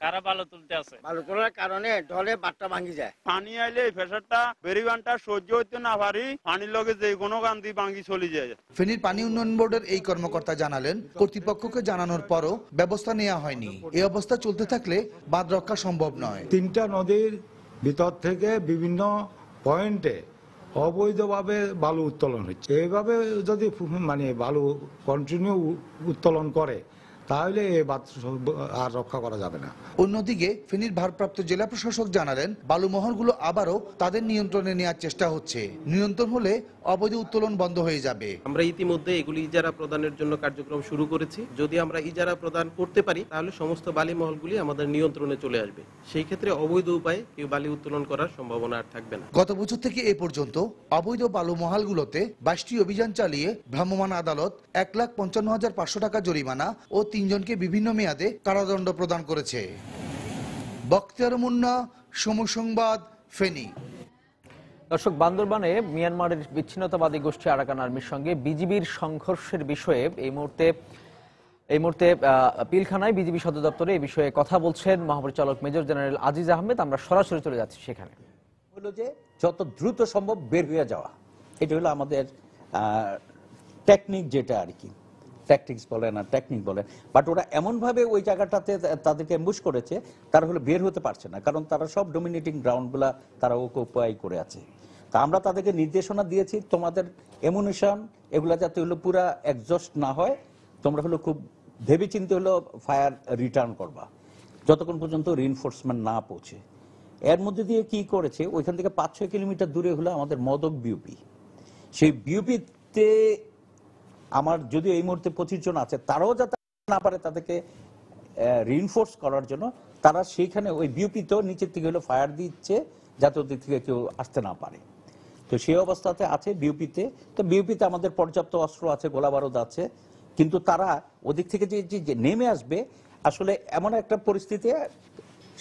Speaker 6: কারা বালু তুলতে আছে।
Speaker 7: বালু তোলার কারণে ঢলে বাটটা ভাঙি যায়,
Speaker 8: পানি আইলে প্রেসারটা বেরিবানটা সহ্য হইতে না পারি, পানির লগে যে কোনো গান্ধী ভাঙি চলে যায়।
Speaker 5: ফেনীর পানি উন্নয়ন বোর্ডের এই কর্মকর্তা জানালেন কর্তৃপক্ষকে জানানোর পরও ব্যবস্থা নেওয়া হয়নি। এই অবস্থা চলতে থাকলে বাঁধ রক্ষা সম্ভব নয়।
Speaker 10: 3টা নদীর ভিতর থেকে বিভিন্ন পয়েন্টে অবৈধভাবে বালু উত্তোলন হচ্ছে। এইভাবে যদি বালু কন্টিনিউ উত্তোলন করে তাহলে এই বাঁধ আর রক্ষা করা যাবে না।
Speaker 5: অন্যদিকে ফেনীর ভারপ্রাপ্ত জেলা প্রশাসক জানালেন বালু মহলগুলো আবারও তাদের নিয়ন্ত্রণে নেওয়ার চেষ্টা হচ্ছে। নিয়ন্ত্রণ হলে অবৈধ উত্তোলন বন্ধ হয়ে যাবে।
Speaker 11: আমরা ইতিমধ্যে এগুলি ইজারা প্রদানের জন্য কার্যক্রম শুরু করেছি। যদি আমরা ইজারা প্রদান করতে পারি তাহলে সমস্ত বালি মহলগুলি আমাদের নিয়ন্ত্রণে চলে আসবে। সেই ক্ষেত্রে অবৈধ উপায়ে কেউ বালি উত্তোলন করার সম্ভাবনা আর থাকবে না।
Speaker 5: গত বছর থেকে এ পর্যন্ত অবৈধ বালু মহলগুলোতে 22টি অভিযান চালিয়ে ভ্রাম্যমাণ আদালত 1,55,500 টাকা জরিমানা ও 3 জনকে বিভিন্ন মেয়াদে কারাদণ্ড প্রদান করেছে। বক্তিয়ার মুন্না, সময় সংবাদ, ফেনী।
Speaker 1: দর্শক, বান্দরবানে মিয়ানমারের বিচ্ছিন্নতাবাদী গোষ্ঠী আরাকান আর্মির সঙ্গে বিজিবির সংঘর্ষের বিষয়ে এই মুহূর্তে পিলখানায় বিজিবি সদর দপ্তরে এই বিষয়ে কথা বলছেন মহাপরিচালক মেজর জেনারেল আজিজ আহমেদ। আমরা সরাসরি চলে যাচ্ছি সেখানে।
Speaker 12: হলো যে যত দ্রুত সম্ভব বের হয়ে যাওয়া, এটা হলো আমাদের টেকনিক, যেটা আর কি ট্যাকটিক্স বলেন আর টেকনিক বলেন। বাট ওরা এমনভাবে ওই জায়গাটাতে তাদেরকে অ্যাম্বুশ করেছে, তারা হলো বের হতে পারছে না, কারণ তারা সব ডোমিনেটিং গ্রাউন্ডগুলা তারা অকুপাই করে আছে। তা আমরা তাদেরকে নির্দেশনা দিয়েছি, তোমাদের অ্যামুনিশন এগুলা যাতে হলো পুরা এক্সস্ট না হয়, তোমরা হলো খুব ভেবেচিন্তে হলো ফায়ার রিটার্ন করবা যতক্ষণ পর্যন্ত রিইনফোর্সমেন্ট না পৌঁছে। এর মধ্যে দিয়ে কি করেছে, ওইখান থেকে 5-6 কিলোমিটার দূরে হলো আমাদের মদক বিউপি। সেই বিউপিতে আমার যদিও এই মুহূর্তে 25 জন আছে, তারাও যাতে না পারে তাদেরকে রিইনফোর্স করার জন্য তারা সেইখানে ওই বিউপিতেও নিচের থেকে হলো ফায়ার দিচ্ছে যাতে ওদের থেকে কেউ আসতে না পারে। তো সেই অবস্থাতে আছে বিউপিতে। তো বিউপিতে আমাদের পর্যাপ্ত অস্ত্র আছে, গোলা বারুদ আছে, কিন্তু তারা ওদিক থেকে যে নেমে আসবে, আসলে এমন একটা পরিস্থিতি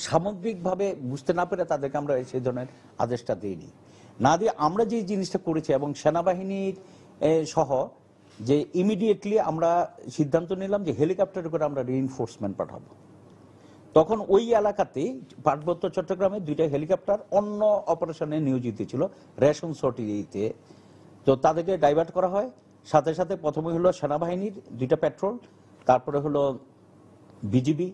Speaker 12: সামগ্রিকভাবে বুঝতে না পেরে তাদেরকে আমরা সেই ধরনের আদেশটা দিইনি। না দিয়ে আমরা যে জিনিসটা করেছি এবং সেনাবাহিনীর সহ যে ইমিডিয়েটলি আমরা সিদ্ধান্ত নিলাম যে হেলিকপ্টার করে আমরা রিইনফোর্সমেন্ট পাঠাবো। তখন ওই এলাকাতে পার্বত্য চট্টগ্রামে 2টা হেলিকপ্টার অন্য অপারেশনে নিয়োজিত ছিল রেশন সর্টিতে। তো তাদেরকে ডাইভার্ট করা হয়, সাথে সাথে প্রথমে হলো সেনাবাহিনীর 2টা পেট্রোল, তারপরে হলো বিজিবি,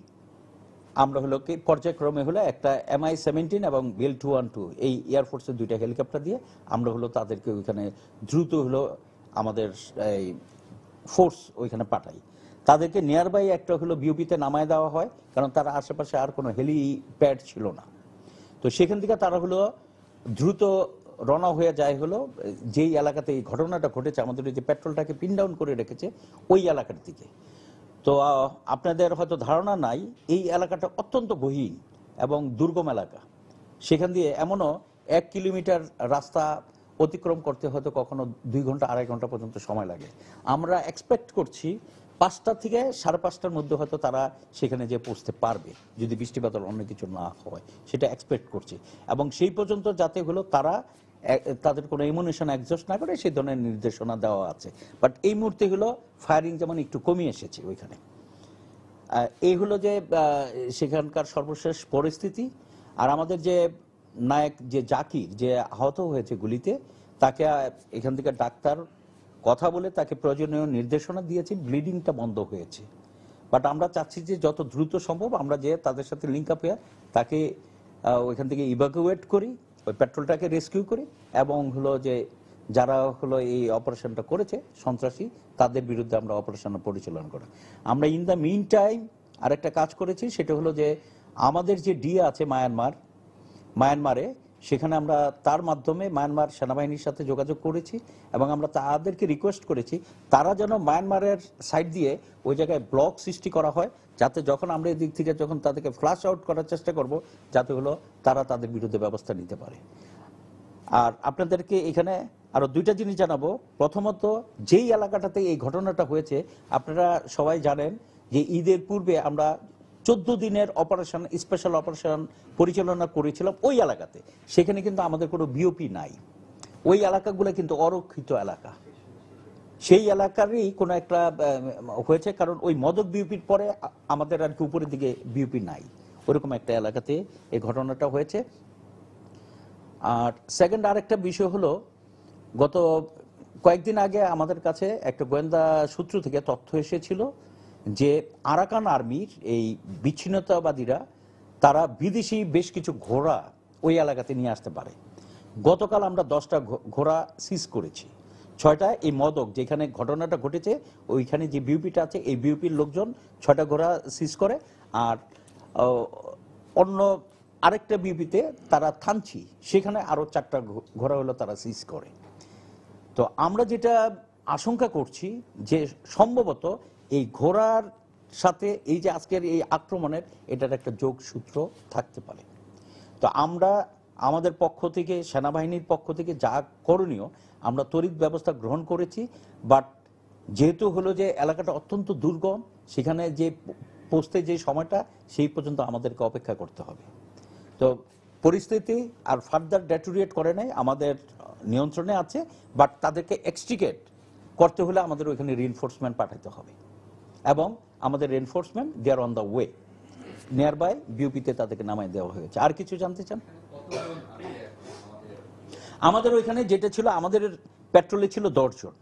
Speaker 12: আমরা হলো কি পর্যায়ক্রমে হলো একটা MI-17 এবং বেল 212 এই এয়ারফোর্সের 2টা হেলিকপ্টার দিয়ে আমরা হলো তাদেরকে ওইখানে দ্রুত হলো আমাদের এই ফোর্স ওইখানে পাঠাই। তাদেরকে নিয়ারবাই একটা হলো বিওপিতে নামায় দেওয়া হয়, কারণ তার আশেপাশে আর কোনো হেলিপ্যাড ছিল না। তো সেখান থেকে তারা হলো দ্রুত রওনা হয়ে যায় হলো যেই এলাকাতে এই ঘটনাটা ঘটেছে, আমাদের যে পেট্রোলটাকে পিন ডাউন করে রেখেছে ওই এলাকার দিকে। তো আপনাদের হয়তো ধারণা নাই, এই এলাকাটা অত্যন্ত গহীন এবং দুর্গম এলাকা। সেখান দিয়ে এমনও 1 কিলোমিটার রাস্তা অতিক্রম করতে হয়তো কখনো 2 ঘন্টা 2.5 ঘন্টা পর্যন্ত সময় লাগে। আমরা এক্সপেক্ট করছি 5টা থেকে 5:30টার মধ্যে হয়তো তারা সেখানে যে পৌঁছতে পারবে, যদি বৃষ্টিপাত অন্য কিছু না হয়, সেটা এক্সপেক্ট করছি। এবং সেই পর্যন্ত যাতে হলো তারা তাদের কোনো ইমিউনেশন এক্সস্ট না করে সেই ধরনের নির্দেশনা দেওয়া আছে। বাট এই মুহূর্তে হলো ফায়ারিং যেমন একটু কমে এসেছে ওইখানে। এই হলো যে সেখানকার সর্বশেষ পরিস্থিতি। আর আমাদের যে নায়ক যে জাকির যে আহত হয়েছে গুলিতে, তাকে এখান থেকে ডাক্তার কথা বলে তাকে প্রয়োজনীয় নির্দেশনা দিয়েছে, ব্লিডিংটা বন্ধ হয়েছে। বাট আমরা চাচ্ছি যে যত দ্রুত সম্ভব আমরা যে তাদের সাথে লিঙ্ক আপ হয়ে তাকে ওইখান থেকে ইভাকুয়েট করি, ওই পেট্রোলটাকে রেস্কিউ করি এবং হলো যে যারা হলো এই অপারেশনটা করেছে সন্ত্রাসী, তাদের বিরুদ্ধে আমরা অপারেশন পরিচালনা করি। আমরা ইন দ্য মিন টাইম আরেকটা কাজ করেছি, সেটা হলো যে আমাদের যে ডিএ আছে মায়ানমারে, সেখানে আমরা তার মাধ্যমে মায়ানমার সেনাবাহিনীর সাথে যোগাযোগ করেছি এবং আমরা তাদেরকে রিকোয়েস্ট করেছি তারা যেন মায়ানমারের সাইড দিয়ে ওই জায়গায় ব্লক সৃষ্টি করা হয়, যাতে যখন আমরা এই দিক থেকে যখন তাদেরকে ফ্লাশ আউট করার চেষ্টা করব, যাতে হলো তারা তাদের বিরুদ্ধে ব্যবস্থা নিতে পারে। আর আপনাদেরকে এখানে আরো 2টা জিনিস জানাবো। প্রথমত, যেই এলাকাটাতে এই ঘটনাটা হয়েছে আপনারা সবাই জানেন যে ঈদের পূর্বে আমরা 14 দিনের অপারেশন, স্পেশাল অপারেশন পরিচালনা করেছিলাম ওই এলাকাতে। সেখানে কিন্তু আমাদের কোনো বিওপি নাই। ওই এলাকাগুলো কিন্তু অরক্ষিত এলাকা। সেই এলাকারই কোনো একটা হয়েছে, কারণ ওই মদক বিওপির পরে আমাদের আর কি উপরের দিকে বিওপি নাই, ওরকম একটা এলাকাতে এই ঘটনাটা হয়েছে। আর সেকেন্ড আরেকটা বিষয় হলো, গত কয়েকদিন আগে আমাদের কাছে একটা গোয়েন্দা সূত্র থেকে তথ্য এসেছিল যে আরাকান আর্মির এই বিচ্ছিন্নতাবাদীরা তারা বিদেশি বেশ কিছু ঘোড়া ওই এলাকাতে নিয়ে আসতে পারে। গতকাল আমরা 10টা ঘোড়া সিজ করেছি। 6টা এই মদক যেখানে ঘটনাটা ঘটেছে ওইখানে যে বিউপিটা আছে এই বিউপির লোকজন 6টা ঘোড়া সিজ করে। আর অন্য আরেকটা বিউপিতে তারা থানচি, সেখানে আরো 4টা ঘোড়া হলো তারা সিজ করে। তো আমরা যেটা আশঙ্কা করছি যে সম্ভবত এই ঘোড়ার সাথে এই যে আজকের এই আক্রমণের এটার একটা যোগসূত্র থাকতে পারে। তো আমরা আমাদের পক্ষ থেকে, সেনাবাহিনীর পক্ষ থেকে যা করণীয় আমরা তড়িৎ ব্যবস্থা গ্রহণ করেছি। বাট যেহেতু হলো যে এলাকাটা অত্যন্ত দুর্গম, সেখানে যে পৌঁছতে যে সময়টা সেই পর্যন্ত আমাদেরকে অপেক্ষা করতে হবে। তো পরিস্থিতি আর ফার্দার ডেটোরিয়েট করে নাই, আমাদের নিয়ন্ত্রণে আছে। বাট তাদেরকে এক্সট্রিকেট করতে হলে আমাদের ওইখানে রিইনফোর্সমেন্ট পাঠাতে হবে এবং আমাদের reinforcement they are on the way. Near by বিউপিতে তাদেরকে নামাই দেওয়া হয়েছে। আর কিছু জানতে চান? আমাদের ওইখানে যেটা ছিল, আমাদের পেট্রোলে ছিল 10 জন।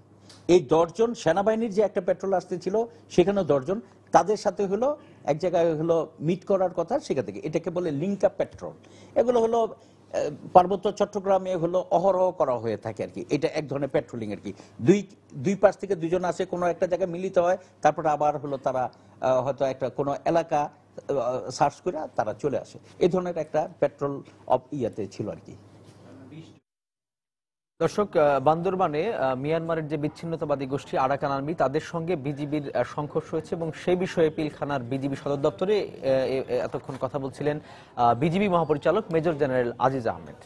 Speaker 12: এই 10 জন সেনাবাহিনীর যে একটা পেট্রোল আসতে ছিল সেখানে 10 জন, তাদের সাথে হলো এক জায়গায় হলো মিট করার কথা, সেখান থেকে এটাকে বলে লিঙ্ক আপ পেট্রোল। এগুলো হলো পার্বত্য চট্টগ্রামে হলো অহরহ করা হয়ে থাকে আর কি। এটা এক ধরনের পেট্রোলিং আর কি। দুই পাশ থেকে 2 জন আসে, কোনো একটা জায়গায় মিলিত হয়, তারপরে আবার হলো তারা হয়তো একটা কোনো এলাকা সার্চ করে তারা চলে আসে। এই ধরনের একটা পেট্রোল ইয়াতে ছিল আর কি।
Speaker 1: দর্শক, বান্দরবানে মিয়ানমারের যে বিচ্ছিন্নতাবাদী গোষ্ঠী আরাকান আর্মি, তাদের সঙ্গে বিজিবির সংঘর্ষ হয়েছে এবং সেই বিষয়ে পিলখানার বিজিবি সদর দপ্তরে এতক্ষণ কথা বলছিলেন বিজিবি মহাপরিচালক মেজর জেনারেল আজিজ আহমেদ।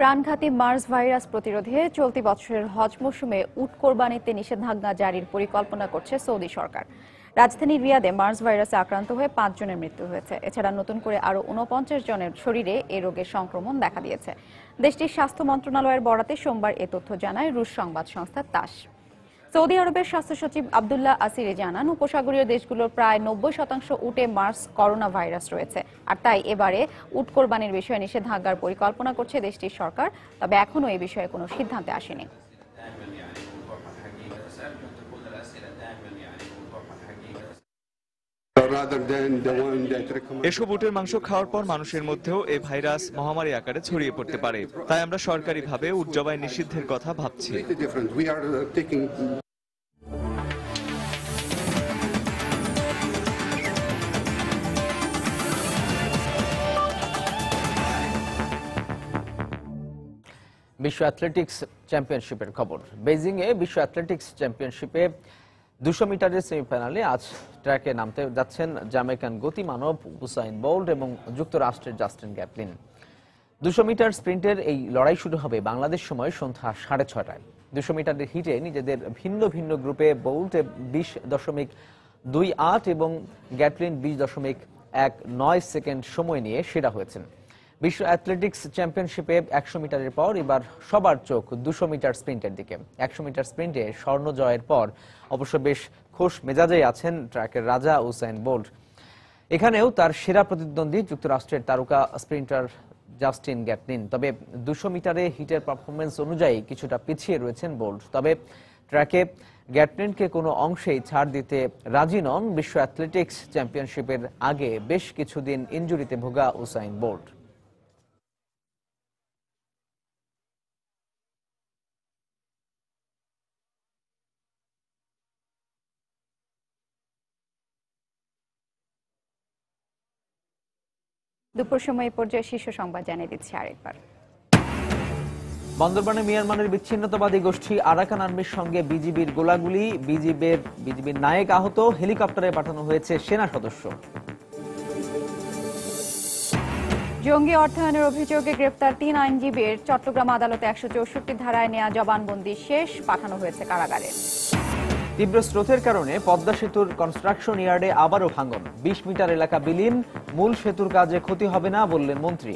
Speaker 3: প্রাণঘাতী মার্স ভাইরাস প্রতিরোধে চলতি বছরের হজ মৌসুমে উট কোরবানিতে নিষেধাজ্ঞা জারির পরিকল্পনা করছে সৌদি সরকার। রাজধানী রিয়াদে মার্স ভাইরাসে আক্রান্ত হয়ে 5 জনের মৃত্যু হয়েছে। এছাড়া নতুন করে আরও 49 জনের শরীরে এই রোগের সংক্রমণ দেখা দিয়েছে। দেশটির স্বাস্থ্য মন্ত্রণালয়ের বরাতে সোমবার এ তথ্য জানায় রুশ সংবাদ সংস্থা তাস। সৌদি আরবের স্বাস্থ্য সচিব আব্দুল্লাহ আসিরি জানান, উপসাগরীয় দেশগুলোর প্রায় 90% উটে মার্স করোনা ভাইরাস রয়েছে, আর তাই এবারে উট কোরবানির বিষয়ে নিষেধাজ্ঞার পরিকল্পনা করছে দেশটির সরকার। তবে এখনও এই বিষয়ে কোনো সিদ্ধান্তে আসেনি।
Speaker 9: এসব উটের মাংস খাওয়ার পর মানুষের মধ্যেও এই ভাইরাস মহামারী আকারে ছড়িয়ে পড়তে পারে, তাই আমরা সরকারিভাবে উট জবাই নিষিদ্ধের কথা ভাবছি।
Speaker 1: বিশ্ব অ্যাথলেটিক্স চ্যাম্পিয়নশিপের খবর। বেজিংয়ে বিশ্ব অ্যাথলেটিক্স চ্যাম্পিয়নশিপে 200 মিটারের সেমিফাইনালে আজ ট্র্যাকে নামতে যাচ্ছেন জামাইকান গতিমানব উসাইন বোল্ট এবং যুক্তরাষ্ট্রের জাস্টিন গ্যাটলিন। 200 মিটার স্প্রিন্টের এই লড়াই শুরু হবে বাংলাদেশ সময় সন্ধ্যা 6:30টায়। 200 মিটারের হিটে নিজেদের ভিন্ন ভিন্ন গ্রুপে বোল্ট 20.28 এবং গ্যাটলিন 20.19 সেকেন্ড সময় নিয়ে সেরা হয়েছেন। বিশ্ব অ্যাথলেটিক্স চ্যাম্পিয়নশিপে 100 মিটারের পর এবার সবার চোখ 200 মিটার স্প্রিন্টের দিকে। 100 মিটার স্প্রিন্টে স্বর্ণ জয়ের পর অবশ্য বেশ খোশ মেজাজেই আছেন ট্র্যাকের রাজা উসাইন বোল্ট। এখানেও তার সেরা প্রতিদ্বন্দ্বী যুক্তরাষ্ট্রের তারকা স্প্রিন্টার জাস্টিন গ্যাটলিন। তবে 200 মিটারে হিটের পারফরমেন্স অনুযায়ী কিছুটা পিছিয়ে রয়েছেন বোল্ট। তবে ট্র্যাকে গ্যাটলিনকে কোনো অংশেই ছাড় দিতে রাজি নন বিশ্ব অ্যাথলেটিক্স চ্যাম্পিয়নশিপের আগে বেশ কিছুদিন ইনজুরিতে ভোগা উসাইন বোল্ট।
Speaker 3: দুপুর সময় পর্যায়ে শীর্ষ সংবাদ জানিয়ে দিচ্ছি আরেকবার।
Speaker 1: বান্দরবানে মিয়ানমারের বিচ্ছিন্নতাবাদী গোষ্ঠী আরাকান আর্মির সঙ্গে বিজিবির গোলাগুলি, বিজিবির নায়েক আহত, হেলিকপ্টারে পাঠানো হয়েছে সেনা সদস্য।
Speaker 3: জঙ্গি অর্থায়নের অভিযোগে গ্রেপ্তার 3 আইনজীবীর চট্টগ্রাম আদালতে 164 ধারায় নেওয়া জবানবন্দি শেষ, পাঠানো হয়েছে কারাগারে।
Speaker 1: তীব্র স্রোতের কারণে পদ্মা সেতুর কনস্ট্রাকশন ইয়ার্ডে আবারও ভাঙন, 20 মিটার এলাকা বিলীন, মূল সেতুর কাজে ক্ষতি হবে না বললেন মন্ত্রী।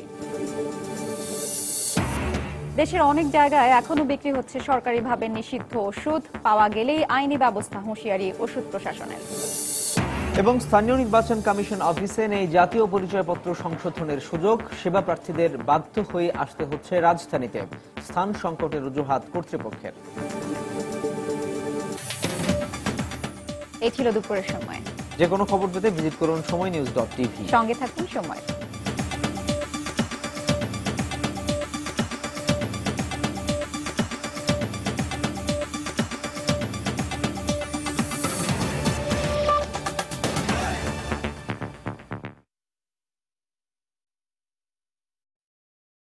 Speaker 3: দেশের অনেক জায়গায় এখনো বিক্রি হচ্ছে সরকারিভাবে নিষিদ্ধ ওষুধ, পাওয়া গেলেই আইনি ব্যবস্থা, হুঁশিয়ারি ওষুধ প্রশাসনের।
Speaker 1: এবং স্থানীয় নির্বাচন কমিশন অফিসে নেই জাতীয় পরিচয়পত্র সংশোধনের সুযোগ, সেবা প্রার্থীদের বাধ্য হয়ে আসতে হচ্ছে রাজধানীতে, স্থান সংকটের অজুহাত কর্তৃপক্ষের।
Speaker 3: এই ছিল দুপুরের সময়।
Speaker 1: যে কোনো খবর পেতে ভিজিট করুন সময়নিউজ.tv।
Speaker 3: সঙ্গে থাকুন সময়।